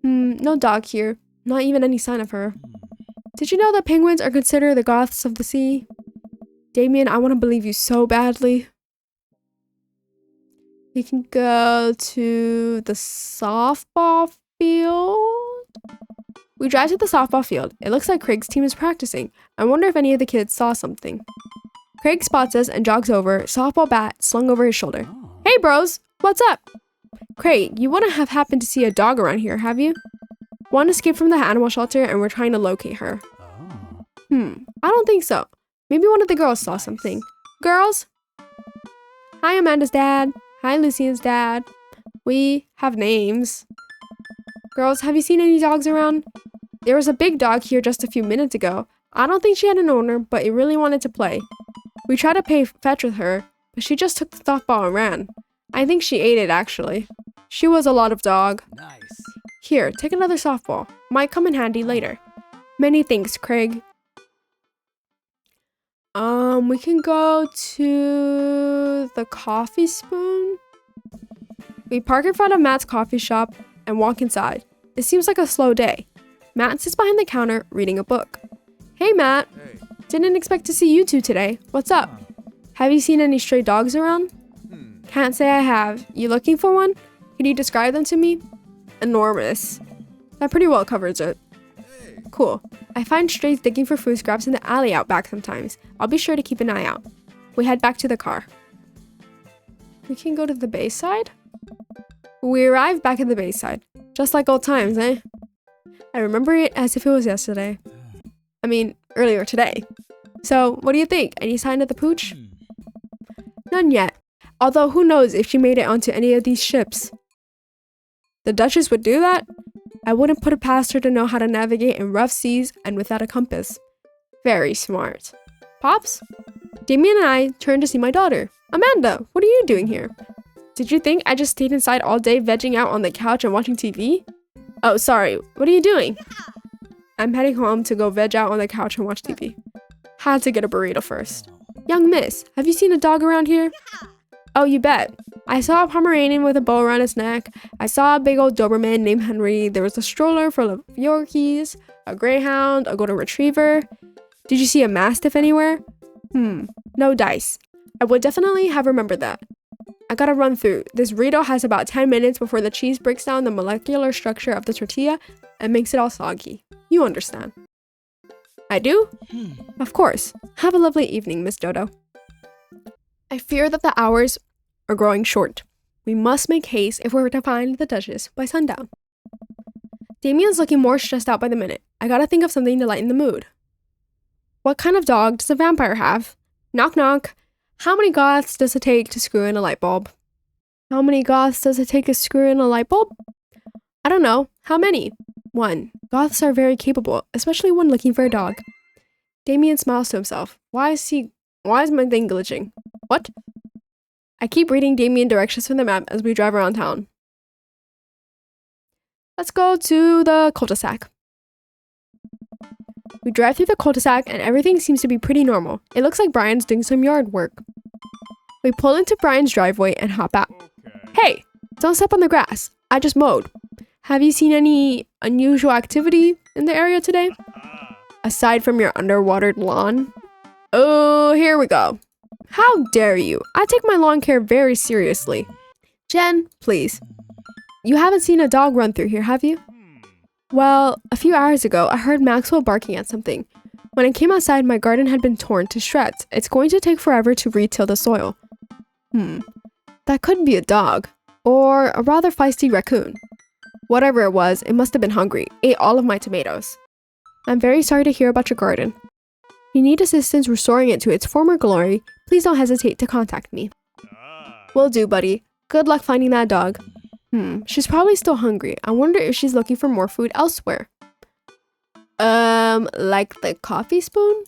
No dog here. Not even any sign of her. Did you know that penguins are considered the goths of the sea? Damien, I want to believe you so badly. We can go to the softball field. We drive to the softball field. It looks like Craig's team is practicing. I wonder if any of the kids saw something. Craig spots us and jogs over, softball bat slung over his shoulder. Hey bros, what's up? Craig, you wouldn't have happened to see a dog around here, have you? One escaped from the animal shelter and we're trying to locate her. I don't think so. Maybe one of the girls saw something. Girls? Hi, Amanda's dad. Hi, Lucian's dad. We have names. Girls, have you seen any dogs around? There was a big dog here just a few minutes ago. I don't think she had an owner, but it really wanted to play. We tried to play fetch with her, but she just took the softball and ran. I think she ate it, actually. She was a lot of dog. Nice. Here, take another softball. Might come in handy later. Many thanks, Craig. We can go to the coffee spoon. We park in front of Matt's coffee shop and walk inside. It seems like a slow day. Matt sits behind the counter reading a book. Hey, Matt. Hey. Didn't expect to see you two today. What's up? Have you seen any stray dogs around? Can't say I have. You looking for one? Can you describe them to me? Enormous. That pretty well covers it. Cool. I find strays digging for food scraps in the alley out back sometimes. I'll be sure to keep an eye out. We head back to the car. We can go to the bayside? We arrive back at the bayside. Just like old times, eh? I remember it as if it was yesterday. I mean, earlier today. So, what do you think? Any sign of the pooch? None yet. Although, who knows if she made it onto any of these ships. The Duchess would do that? I wouldn't put it past her to know how to navigate in rough seas and without a compass. Very smart. Pops? Damien and I turned to see my daughter. Amanda, what are you doing here? Did you think I just stayed inside all day vegging out on the couch and watching TV? Oh, sorry. What are you doing? I'm heading home to go veg out on the couch and watch TV. Had to get a burrito first. Young miss, have you seen a dog around here? Oh, you bet. I saw a Pomeranian with a bow around his neck. I saw a big old Doberman named Henry. There was a stroller full of Yorkies, a Greyhound, a Golden Retriever. Did you see a Mastiff anywhere? No dice. I would definitely have remembered that. I gotta run through. This burrito has about 10 minutes before the cheese breaks down the molecular structure of the tortilla and makes it all soggy. You understand. I do? Of course. Have a lovely evening, Miss Dodo. I fear that the hours are growing short. We must make haste if we're to find the Duchess by sundown. Damien's looking more stressed out by the minute. I gotta think of something to lighten the mood. What kind of dog does a vampire have? Knock knock. How many goths does it take to screw in a light bulb? How many goths does it take to screw in a light bulb? I don't know. How many? 1. Goths are very capable, especially when looking for a dog. Damien smiles to himself. Why is my thing glitching? What? I keep reading Damien directions from the map as we drive around town. Let's go to the cul-de-sac. We drive through the cul-de-sac and everything seems to be pretty normal. It looks like Brian's doing some yard work. We pull into Brian's driveway and hop out. Hey, don't step on the grass. I just mowed. Have you seen any unusual activity in the area today? Aside from your underwatered lawn? Oh, here we go. How dare you? I take my lawn care very seriously. Jen, please. You haven't seen a dog run through here, have you? Well, a few hours ago, I heard Maxwell barking at something. When I came outside, my garden had been torn to shreds. It's going to take forever to re-till the soil. That couldn't be a dog. Or a rather feisty raccoon. Whatever it was, it must have been hungry. Ate all of my tomatoes. I'm very sorry to hear about your garden. If you need assistance restoring it to its former glory, please don't hesitate to contact me. Will do, buddy. Good luck finding that dog. She's probably still hungry. I wonder if she's looking for more food elsewhere. Like the coffee spoon?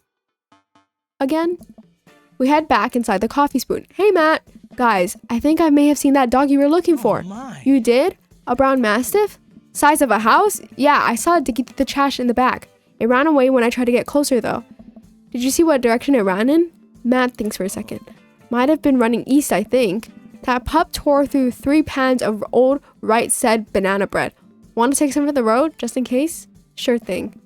Again? We head back inside the coffee spoon. Hey, Matt. Guys, I think I may have seen that dog you were looking for. Oh my. You did? A brown mastiff? Size of a house? Yeah, I saw it digging through the trash in the back. It ran away when I tried to get closer though. Did you see what direction it ran in? Matt thinks for a second. Might have been running east, I think. That pup tore through 3 pans of old right said banana bread. Want to take some for the road, just in case? Sure thing.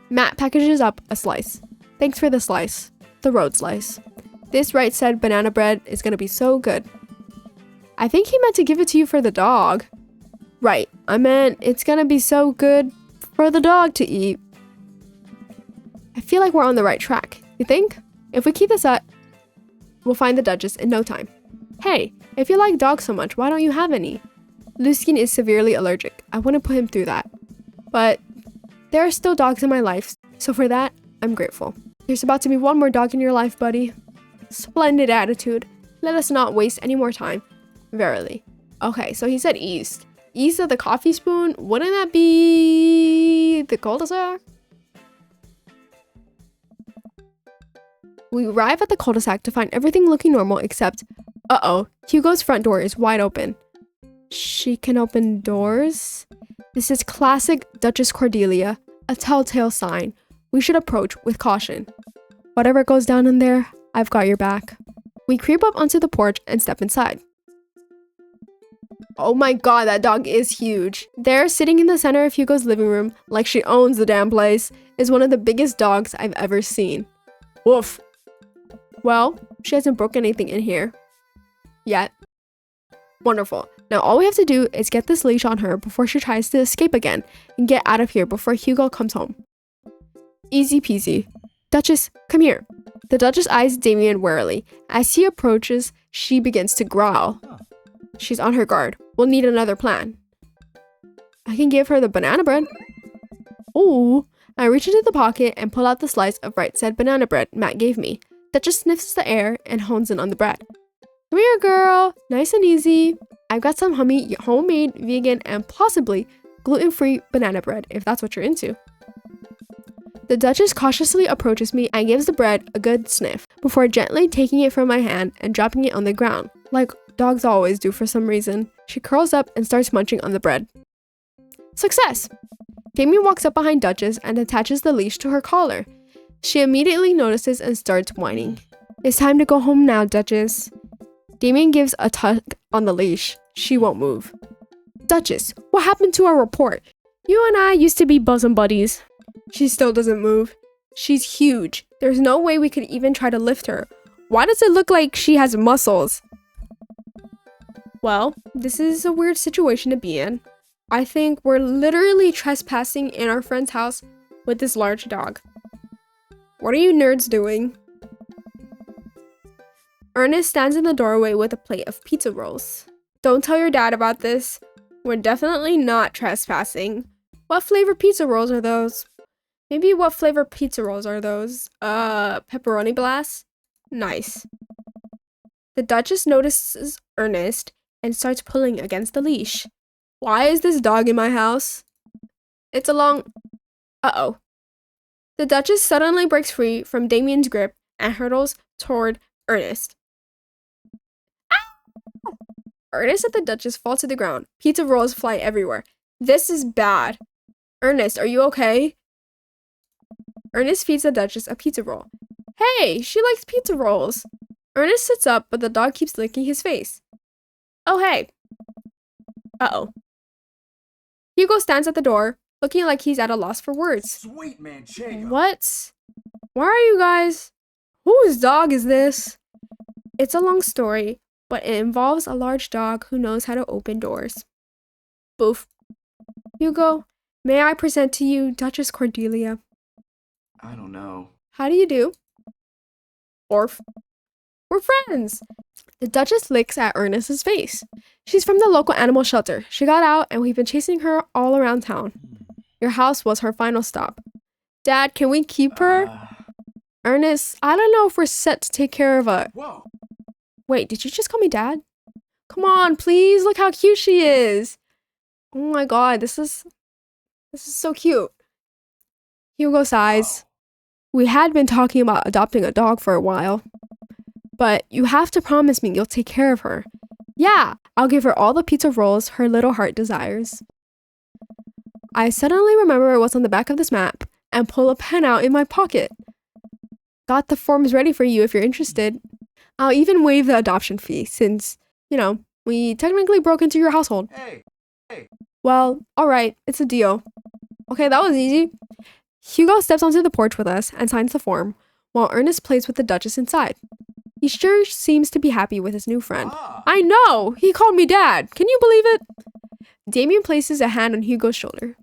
Matt packages up a slice. Thanks for the slice. The road slice. This right said banana bread is gonna be so good. I think he meant to give it to you for the dog. Right, I meant it's gonna be so good for the dog to eat. I feel like we're on the right track. You think? If we keep this up, we'll find the Duchess in no time. Hey, if you like dogs so much, why don't you have any? Lucien is severely allergic. I wouldn't put him through that. But there are still dogs in my life, so for that, I'm grateful. There's about to be one more dog in your life, buddy. Splendid attitude. Let us not waste any more time. Verily. Okay, so he said east. East of the coffee spoon? Wouldn't that be the cul-de-sac? We arrive at the cul-de-sac to find everything looking normal except, uh-oh, Hugo's front door is wide open. She can open doors? This is classic Duchess Cordelia, a telltale sign. We should approach with caution. Whatever goes down in there, I've got your back. We creep up onto the porch and step inside. Oh my god, that dog is huge. There, sitting in the center of Hugo's living room, like she owns the damn place, is one of the biggest dogs I've ever seen. Woof. Well, she hasn't broken anything in here. Yet. Wonderful. Now all we have to do is get this leash on her before she tries to escape again and get out of here before Hugo comes home. Easy peasy. Duchess, come here. The Duchess eyes Damien warily. As he approaches, she begins to growl. She's on her guard. We'll need another plan. I can give her the banana bread. Ooh. I reach into the pocket and pull out the slice of right said banana bread Matt gave me. Duchess sniffs the air and hones in on the bread. Come here, girl. Nice and easy. I've got some homemade, vegan, and possibly gluten-free banana bread, if that's what you're into. The Duchess cautiously approaches me and gives the bread a good sniff before gently taking it from my hand and dropping it on the ground, like dogs always do for some reason. She curls up and starts munching on the bread. Success! Damien walks up behind Duchess and attaches the leash to her collar. She immediately notices and starts whining. It's time to go home now, Duchess. Damien gives a tug on the leash. She won't move. Duchess, what happened to our report? You and I used to be bosom buddies. She still doesn't move. She's huge. There's no way we could even try to lift her. Why does it look like she has muscles? Well, this is a weird situation to be in. I think we're literally trespassing in our friend's house with this large dog. What are you nerds doing? Ernest stands in the doorway with a plate of pizza rolls. Don't tell your dad about this. We're definitely not trespassing. What flavor pizza rolls are those? Maybe what flavor pizza rolls are those? Pepperoni blast? Nice. The Duchess notices Ernest and starts pulling against the leash. Why is this dog in my house? It's a long... Uh-oh. The Duchess suddenly breaks free from Damien's grip and hurtles toward Ernest. Ah! Ernest and the Duchess fall to the ground. Pizza rolls fly everywhere. This is bad. Ernest, are you okay? Ernest feeds the Duchess a pizza roll. Hey, she likes pizza rolls. Ernest sits up, but the dog keeps licking his face. Oh, hey. Uh-oh. Hugo stands at the door, looking like he's at a loss for words. Sweet manchego. What? Why are you guys? Whose dog is this? It's a long story, but it involves a large dog who knows how to open doors. Boof. Hugo, may I present to you Duchess Cordelia? I don't know. How do you do? Orf. We're friends. The Duchess licks at Ernest's face. She's from the local animal shelter. She got out and we've been chasing her all around town. Your house was her final stop. Dad, can we keep her? Ernest, I don't know if we're set to take care of a... Whoa. Wait, did you just call me Dad? Come on, please. Look how cute she is. Oh my god, this is so cute. Hugo sighs. We had been talking about adopting a dog for a while. But you have to promise me you'll take care of her. Yeah, I'll give her all the pizza rolls her little heart desires. I suddenly remember what's on the back of this map and pull a pen out in my pocket. Got the forms ready for you if you're interested. I'll even waive the adoption fee since, we technically broke into your household. Hey. Well, alright, it's a deal. Okay, that was easy. Hugo steps onto the porch with us and signs the form, while Ernest plays with the Duchess inside. He sure seems to be happy with his new friend. I know! He called me Dad! Can you believe it? Damien places a hand on Hugo's shoulder.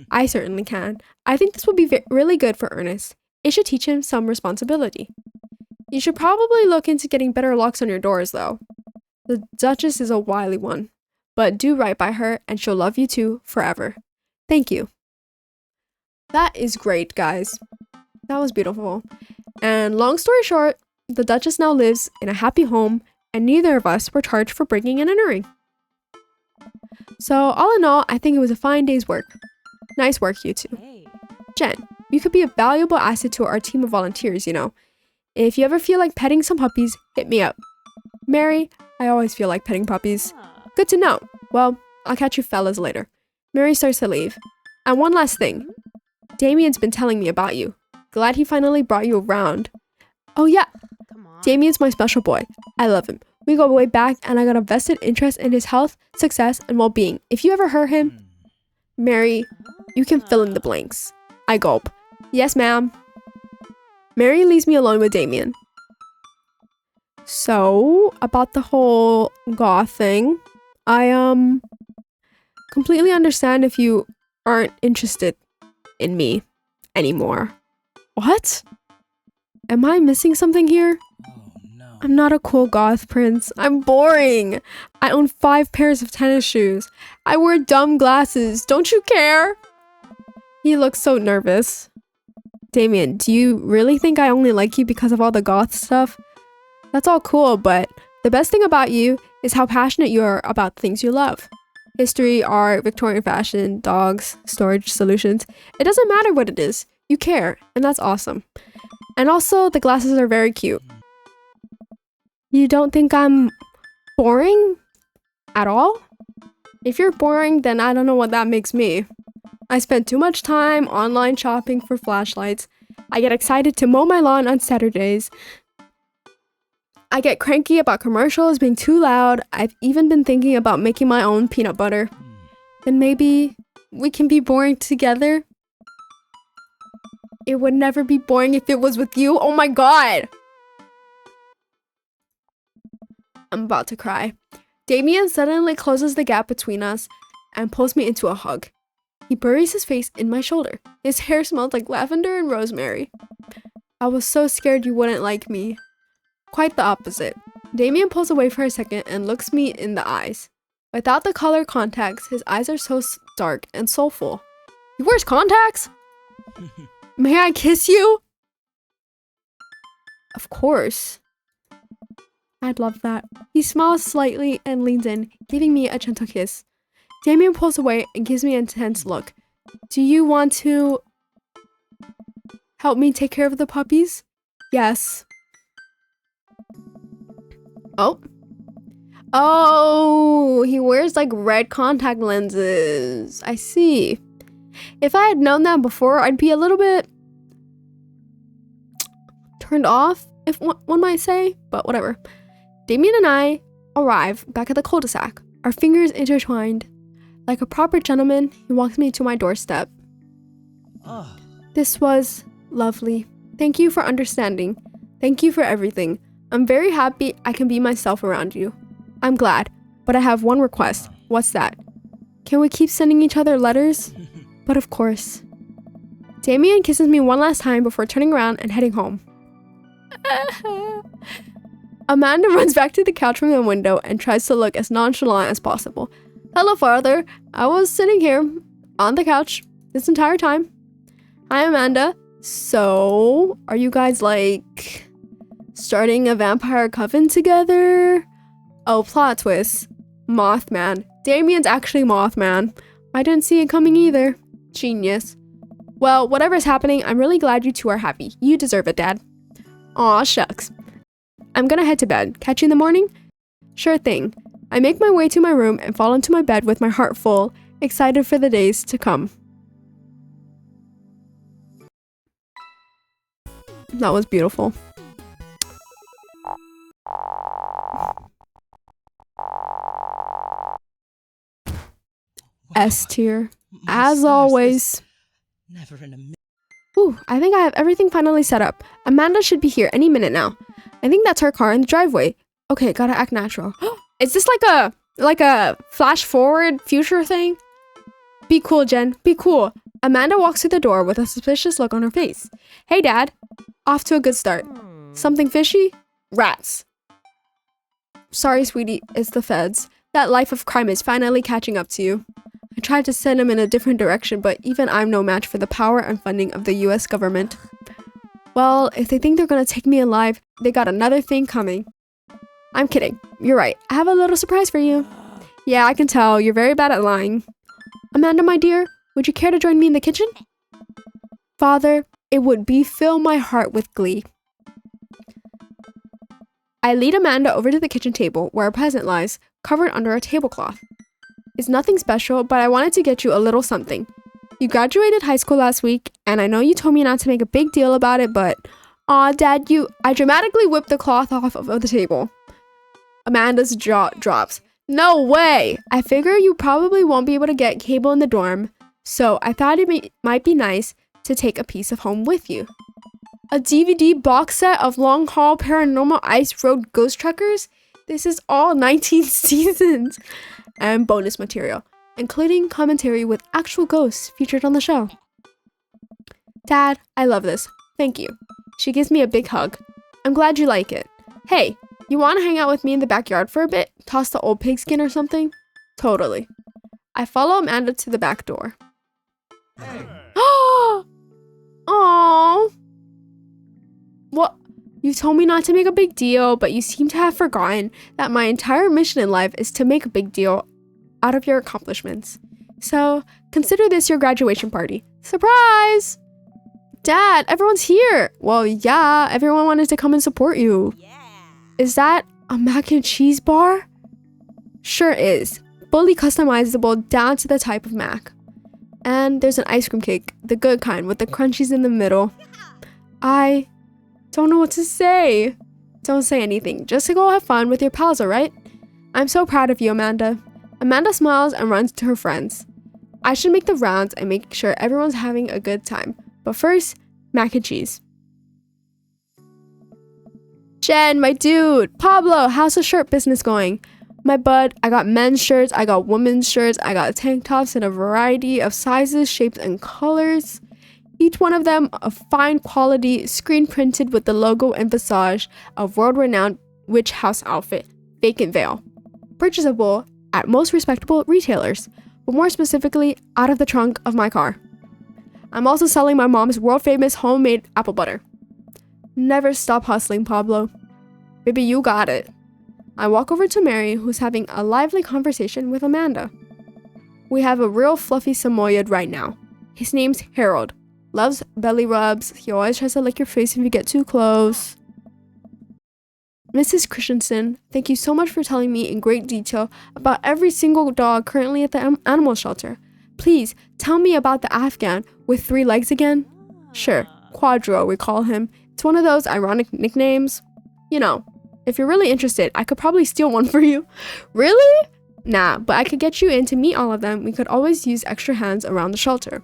I certainly can. I think this will be really good for Ernest. It should teach him some responsibility. You should probably look into getting better locks on your doors, though. The Duchess is a wily one, but do right by her and she'll love you too forever. Thank you. That is great, guys. That was beautiful. And long story short, the Duchess now lives in a happy home and neither of us were charged for breaking and entering. So all in all, I think it was a fine day's work. Nice work, you two. Jen, you could be a valuable asset to our team of volunteers, If you ever feel like petting some puppies, hit me up. Mary, I always feel like petting puppies. Good to know. Well, I'll catch you fellas later. Mary starts to leave. And one last thing. Damien's been telling me about you. Glad he finally brought you around. Oh yeah, Damien's my special boy. I love him. We go way back and I got a vested interest in his health, success, and well-being. If you ever hurt him, Mary, you can fill in the blanks. I gulp. Yes, ma'am. Mary leaves me alone with Damien. So, about the whole goth thing, I completely understand if you aren't interested in me anymore. What? Am I missing something here? Oh no. I'm not a cool goth prince. I'm boring. I own 5 pairs of tennis shoes. I wear dumb glasses. Don't you care? He looks so nervous. Damien, do you really think I only like you because of all the goth stuff? That's all cool, but the best thing about you is how passionate you are about things you love. History, art, Victorian fashion, dogs, storage solutions. It doesn't matter what it is. You care, and that's awesome. And also, the glasses are very cute. You don't think I'm boring at all? If you're boring, then I don't know what that makes me. I spend too much time online shopping for flashlights. I get excited to mow my lawn on Saturdays. I get cranky about commercials being too loud. I've even been thinking about making my own peanut butter. Then maybe we can be boring together? It would never be boring if it was with you. Oh my god! I'm about to cry. Damien suddenly closes the gap between us and pulls me into a hug. He buries his face in my shoulder. His hair smells like lavender and rosemary. I was so scared you wouldn't like me. Quite the opposite. Damien pulls away for a second and looks me in the eyes. Without the color contacts, his eyes are so dark and soulful. He wears contacts? May I kiss you? Of course. I'd love that. He smiles slightly and leans in, giving me a gentle kiss. Damien pulls away and gives me an intense look. Do you want to help me take care of the puppies? Yes. Oh, he wears like red contact lenses. I see. If I had known that before, I'd be a little bit turned off, if one might say, but whatever. Damien and I arrive back at the cul-de-sac, our fingers intertwined. Like a proper gentleman, he walks me to my doorstep. This was lovely. Thank you for understanding. Thank you for everything. I'm very happy I can be myself around you. I'm glad, but I have one request. What's that? Can we keep sending each other letters? But of course. Damien kisses me one last time before turning around and heading home. Amanda runs back to the couch from the window and tries to look as nonchalant as possible. Hello, father. I was sitting here on the couch this entire time. Hi, Amanda. So, are you guys like starting a vampire coven together? Oh, plot twist. Mothman. Damien's actually Mothman. I didn't see it coming either. Genius. Well, whatever's happening, I'm really glad you two are happy. You deserve it, Dad. Aw, shucks. I'm gonna head to bed. Catch you in the morning? Sure thing. I make my way to my room and fall into my bed with my heart full, excited for the days to come. That was beautiful. S tier. My As stars, always. this- Never in a million. Ooh, I think I have everything finally set up. Amanda should be here any minute now. I think that's her car in the driveway. Okay, gotta act natural. Is this like a flash forward future thing? Be cool, Jen. Be cool. Amanda walks through the door with a suspicious look on her face. Hey, Dad. Off to a good start. Something fishy? Rats. Sorry, sweetie. It's the feds. That life of crime is finally catching up to you. I tried to send him in a different direction, but even I'm no match for the power and funding of the US government. Well, if they think they're gonna take me alive, they got another thing coming. I'm kidding. You're right. I have a little surprise for you. Yeah, I can tell. You're very bad at lying. Amanda, my dear, would you care to join me in the kitchen? Father, it would fill my heart with glee. I lead Amanda over to the kitchen table where a present lies, covered under a tablecloth. It's nothing special, but I wanted to get you a little something. You graduated high school last week, and I know you told me not to make a big deal about it, but aw, Dad, I dramatically whipped the cloth off of the table. Amanda's jaw drops. No way! I figure you probably won't be able to get cable in the dorm, so I thought it might be nice to take a piece of home with you. A DVD box set of Long Haul Paranormal Ice Road Ghost Truckers? This is all 19 seasons and bonus material, including commentary with actual ghosts featured on the show. Dad, I love this. Thank you. She gives me a big hug. I'm glad you like it. Hey, you want to hang out with me in the backyard for a bit? Toss the old pigskin or something? Totally. I follow Amanda to the back door. Aww. What? You told me not to make a big deal, but you seem to have forgotten that my entire mission in life is to make a big deal out of your accomplishments. So, consider this your graduation party. Surprise! Dad, everyone's here. Well, yeah, everyone wanted to come and support you. Yeah. Is that a mac and cheese bar? Sure is. Fully customizable down to the type of mac. And there's an ice cream cake, the good kind with the crunchies in the middle. I don't know what to say. Don't say anything. Just to go have fun with your pals, alright? I'm so proud of you, Amanda. Amanda smiles and runs to her friends. I should make the rounds and make sure everyone's having a good time. But first, mac and cheese. Jen, my dude. Pablo, how's the shirt business going? My bud, I got men's shirts, I got women's shirts, I got tank tops in a variety of sizes, shapes, and colors. Each one of them of fine quality, screen printed with the logo and visage of world-renowned witch house outfit, Vacant Veil. Purchasable at most respectable retailers, but more specifically, out of the trunk of my car. I'm also selling my mom's world-famous homemade apple butter. Never stop hustling, Pablo. Baby, you got it. I walk over to Mary, who's having a lively conversation with Amanda. We have a real fluffy Samoyed right now. His name's Harold. Loves belly rubs. He always tries to lick your face if you get too close. Mrs. Christensen, thank you so much for telling me in great detail about every single dog currently at the animal shelter. Please, tell me about the Afghan with 3 legs again. Sure, Quadro, we call him. It's one of those ironic nicknames. You know, if you're really interested, I could probably steal one for you. Really? Nah, but I could get you in to meet all of them. We could always use extra hands around the shelter.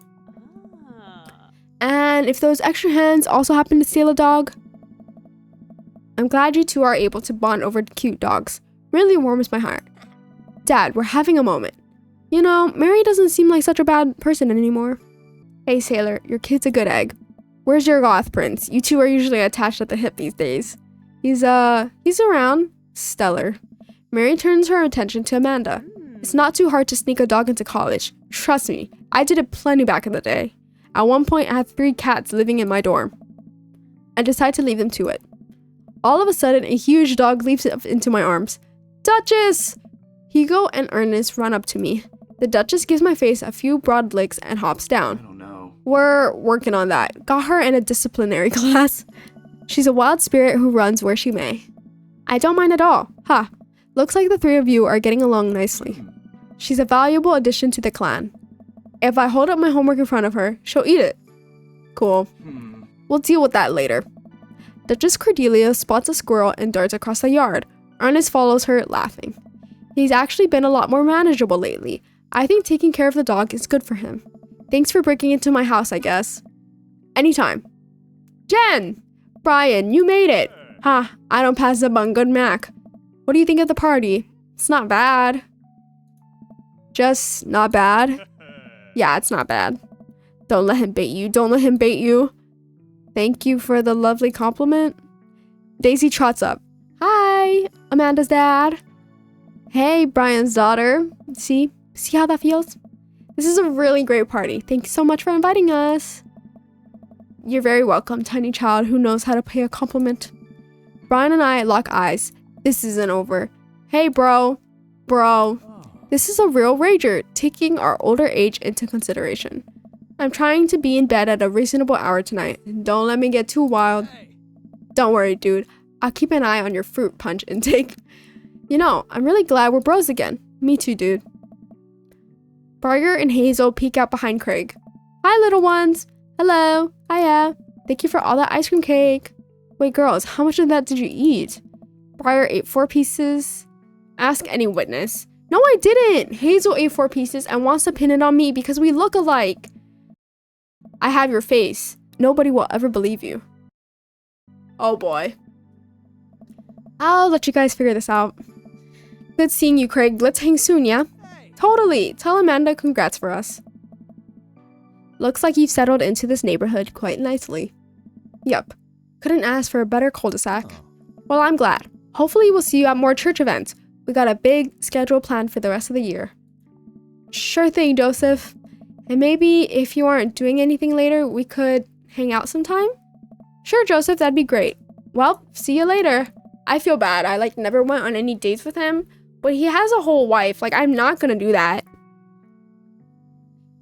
And if those extra hands also happen to steal a dog, I'm glad you two are able to bond over cute dogs. Really warms my heart. Dad, we're having a moment. You know, Mary doesn't seem like such a bad person anymore. Hey, Sailor, your kid's a good egg. Where's your goth prince? You two are usually attached at the hip these days. He's around. Stellar. Mary turns her attention to Amanda. It's not too hard to sneak a dog into college. Trust me, I did it plenty back in the day. At one point, I had 3 cats living in my dorm. I decide to leave them to it. All of a sudden, a huge dog leaps into my arms. Duchess! Hugo and Ernest run up to me. The Duchess gives my face a few broad licks and hops down. I don't know. We're working on that. Got her in a disciplinary class. She's a wild spirit who runs where she may. I don't mind at all. Ha! Looks like the 3 of you are getting along nicely. She's a valuable addition to the clan. If I hold up my homework in front of her, she'll eat it. Cool. We'll deal with that later. Duchess Cordelia spots a squirrel and darts across the yard. Ernest follows her, laughing. He's actually been a lot more manageable lately. I think taking care of the dog is good for him. Thanks for breaking into my house, I guess. Anytime. Jen! Brian, you made it! Ha, I don't pass up on good Mac. What do you think of the party? It's not bad. Just not bad? Yeah, it's not bad. Don't let him bait you. Don't let him bait you. Thank you for the lovely compliment. Daisy trots up. Hi, Amanda's dad. Hey, Brian's daughter. See how that feels? This is a really great party. Thank you so much for inviting us. You're very welcome, tiny child who knows how to pay a compliment. Brian and I lock eyes. This isn't over. Hey, bro. This is a real rager, taking our older age into consideration. I'm trying to be in bed at a reasonable hour tonight. Don't let me get too wild. Don't worry, dude. I'll keep an eye on your fruit punch intake. You know, I'm really glad we're bros again. Me too, dude. Barger and Hazel peek out behind Craig. Hi, little ones. Hello. Hiya. Thank you for all that ice cream cake. Wait, girls, how much of that did you eat? Briar ate 4 pieces. Ask any witness. No, I didn't. Hazel ate 4 pieces and wants to pin it on me because we look alike. I have your face. Nobody will ever believe you. Oh boy. I'll let you guys figure this out. Good seeing you, Craig. Let's hang soon, yeah? Totally. Tell Amanda congrats for us. Looks like you've settled into this neighborhood quite nicely. Yup. Couldn't ask for a better cul-de-sac. Well, I'm glad. Hopefully we'll see you at more church events. We got a big schedule planned for the rest of the year. Sure thing, Joseph. And maybe if you aren't doing anything later, we could hang out sometime? Sure, Joseph, that'd be great. Well, see you later. I feel bad. I never went on any dates with him, but he has a whole wife. I'm not gonna do that.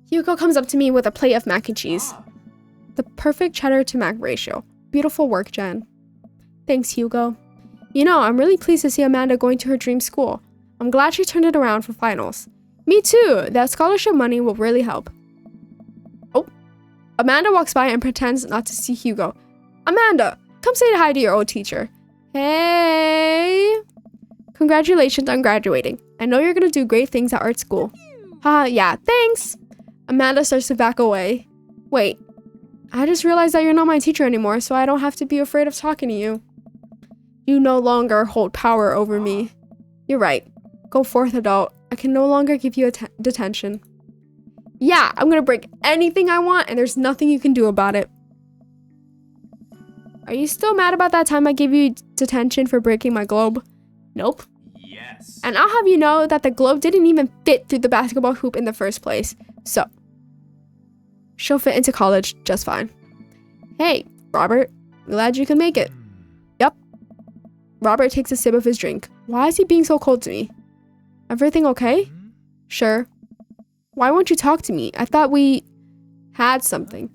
Hugo comes up to me with a plate of mac and cheese. The perfect cheddar to mac ratio. Beautiful work, Jen. Thanks, Hugo. You know, I'm really pleased to see Amanda going to her dream school. I'm glad she turned it around for finals. Me too. That scholarship money will really help. Oh, Amanda walks by and pretends not to see Hugo. Amanda, come say hi to your old teacher. Hey. Congratulations on graduating. I know you're going to do great things at art school. Yeah, thanks. Amanda starts to back away. Wait, I just realized that you're not my teacher anymore, so I don't have to be afraid of talking to you. You no longer hold power over me. You're right. Go forth, adult. I can no longer give you detention. Yeah, I'm gonna break anything I want, and there's nothing you can do about it. Are you still mad about that time I gave you detention for breaking my globe? Nope. Yes. And I'll have you know that the globe didn't even fit through the basketball hoop in the first place. So, she'll fit into college just fine. Hey, Robert. Glad you can make it. Yep. Robert takes a sip of his drink. Why is he being so cold to me? Everything okay? Sure. Why won't you talk to me? I thought we had something.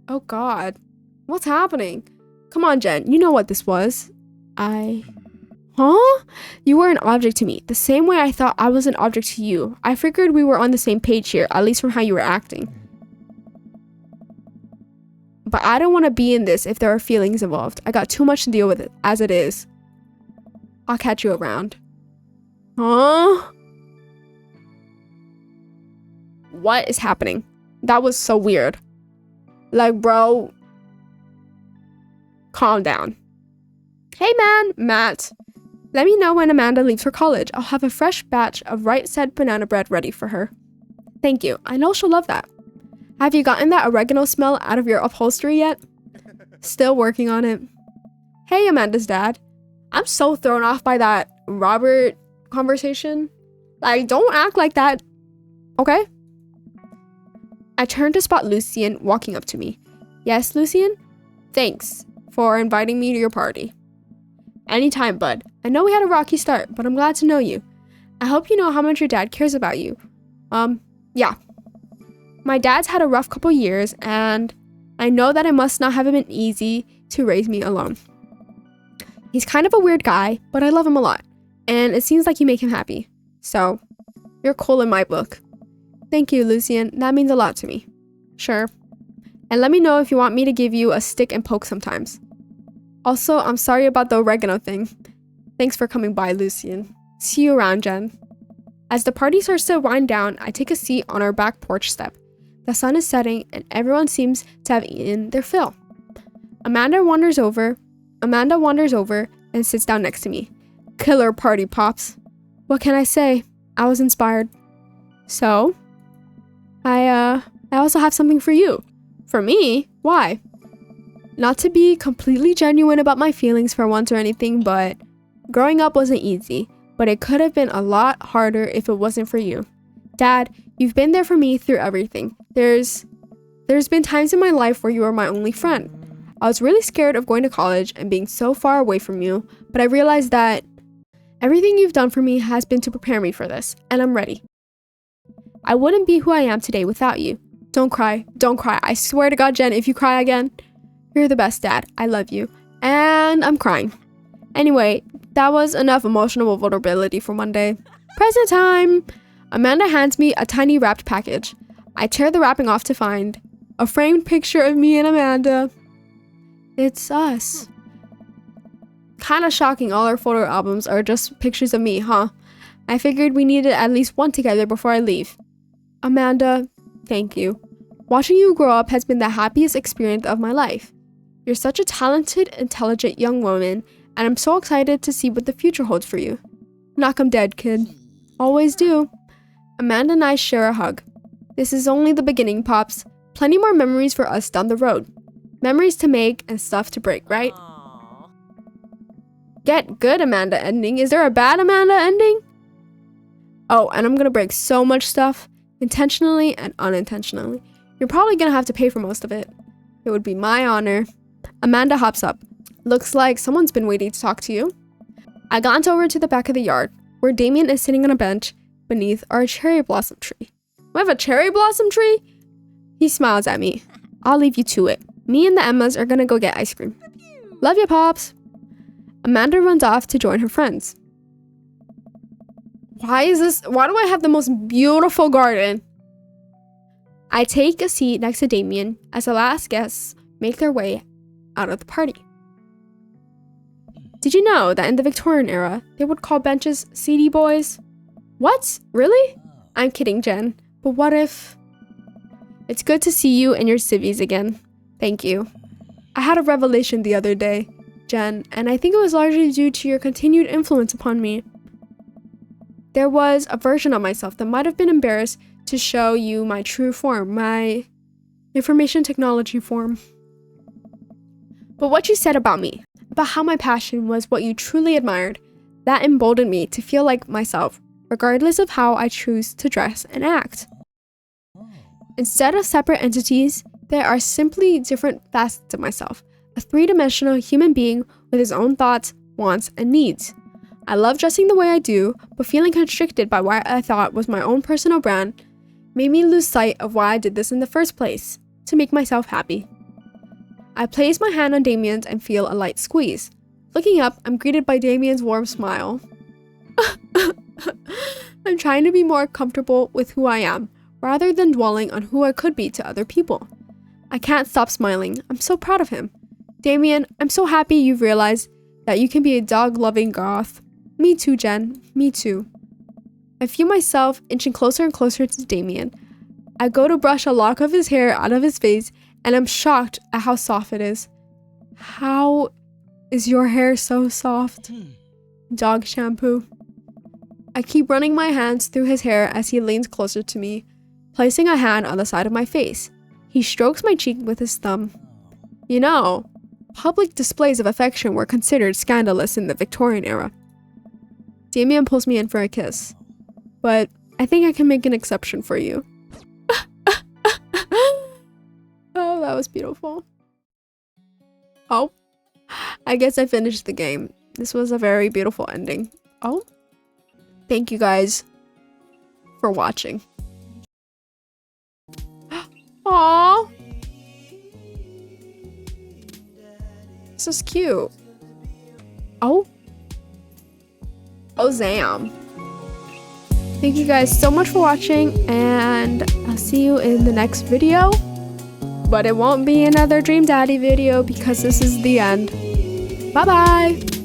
Oh God. What's happening? Come on, Jen. You know what this was. Huh? You were an object to me, the same way I thought I was an object to you. I figured we were on the same page here, at least from how you were acting. But I don't want to be in this if there are feelings involved. I got too much to deal with it as it is. I'll catch you around. Huh? What is happening? That was so weird. Bro. Calm down. Hey, man. Matt. Let me know when Amanda leaves for college. I'll have a fresh batch of right said banana bread ready for her. Thank you. I know she'll love that. Have you gotten that oregano smell out of your upholstery yet? Still working on it. Hey, Amanda's dad. I'm so thrown off by that Robert conversation. Don't act like that. Okay? I turned to spot Lucien walking up to me. Yes, Lucien? Thanks for inviting me to your party. Anytime, bud. I know we had a rocky start, but I'm glad to know you. I hope you know how much your dad cares about you. Yeah. My dad's had a rough couple years, and I know that it must not have been easy to raise me alone. He's kind of a weird guy, but I love him a lot, and it seems like you make him happy. So, you're cool in my book. Thank you, Lucien. That means a lot to me. Sure. And let me know if you want me to give you a stick and poke sometimes. Also, I'm sorry about the oregano thing. Thanks for coming by, Lucian. See you around, Jen. As the party starts to wind down, I take a seat on our back porch step. The sun is setting and everyone seems to have eaten their fill. Amanda wanders over and sits down next to me. Killer party, Pops. What can I say? I was inspired. So, I also have something for you. For me? Why? Not to be completely genuine about my feelings for once or anything, but growing up wasn't easy, but it could have been a lot harder if it wasn't for you. Dad, you've been there for me through everything. There's been times in my life where you were my only friend. I was really scared of going to college and being so far away from you, but I realized that everything you've done for me has been to prepare me for this, and I'm ready. I wouldn't be who I am today without you. Don't cry. Don't cry. I swear to God, Jen, if you cry again, you're the best, Dad. I love you. And I'm crying. Anyway, that was enough emotional vulnerability for one day. Present time! Amanda hands me a tiny wrapped package. I tear the wrapping off to find a framed picture of me and Amanda. It's us. Kinda shocking all our photo albums are just pictures of me, huh? I figured we needed at least one together before I leave. Amanda, thank you. Watching you grow up has been the happiest experience of my life. You're such a talented, intelligent young woman, and I'm so excited to see what the future holds for you. Knock 'em dead, kid. Always do. Amanda and I share a hug. This is only the beginning, Pops. Plenty more memories for us down the road. Memories to make and stuff to break, right? Aww. Get good, Amanda ending. Is there a bad Amanda ending? Oh, and I'm gonna break so much stuff, intentionally and unintentionally. You're probably gonna have to pay for most of it. It would be my honor. Amanda hops up. Looks like someone's been waiting to talk to you. I glance over to the back of the yard, where Damien is sitting on a bench beneath our cherry blossom tree. We have a cherry blossom tree? He smiles at me. I'll leave you to it. Me and the Emmas are gonna go get ice cream. Love you, Pops. Amanda runs off to join her friends. Why do I have the most beautiful garden? I take a seat next to Damien as the last guests make their way out of the party. Did you know that in the Victorian era, they would call benches seedy boys? What? Really? I'm kidding, Jen. But what if... It's good to see you and your civvies again. Thank you. I had a revelation the other day, Jen, and I think it was largely due to your continued influence upon me. There was a version of myself that might have been embarrassed to show you my true form, my information technology form. But what you said about me, about how my passion was what you truly admired, that emboldened me to feel like myself, regardless of how I choose to dress and act. Instead of separate entities, they are simply different facets of myself, a three-dimensional human being with his own thoughts, wants, and needs. I love dressing the way I do, but feeling constricted by what I thought was my own personal brand made me lose sight of why I did this in the first place, to make myself happy. I place my hand on Damien's and feel a light squeeze. Looking up, I'm greeted by Damien's warm smile. I'm trying to be more comfortable with who I am, rather than dwelling on who I could be to other people. I can't stop smiling. I'm so proud of him. Damien, I'm so happy you've realized that you can be a dog-loving goth. Me too, Jen. Me too. I feel myself inching closer and closer to Damien. I go to brush a lock of his hair out of his face, and I'm shocked at how soft it is. How is your hair so soft? Dog shampoo. I keep running my hands through his hair as he leans closer to me, placing a hand on the side of my face. He strokes my cheek with his thumb. You know, public displays of affection were considered scandalous in the Victorian era. Damien pulls me in for a kiss, but I think I can make an exception for you. Oh, that was beautiful. Oh, I guess I finished the game. This was a very beautiful ending. Oh, thank you guys for watching. Aww. This is cute. Oh. Oh, Zam. Thank you guys so much for watching, and I'll see you in the next video. But it won't be another Dream Daddy video because this is the end. Bye bye.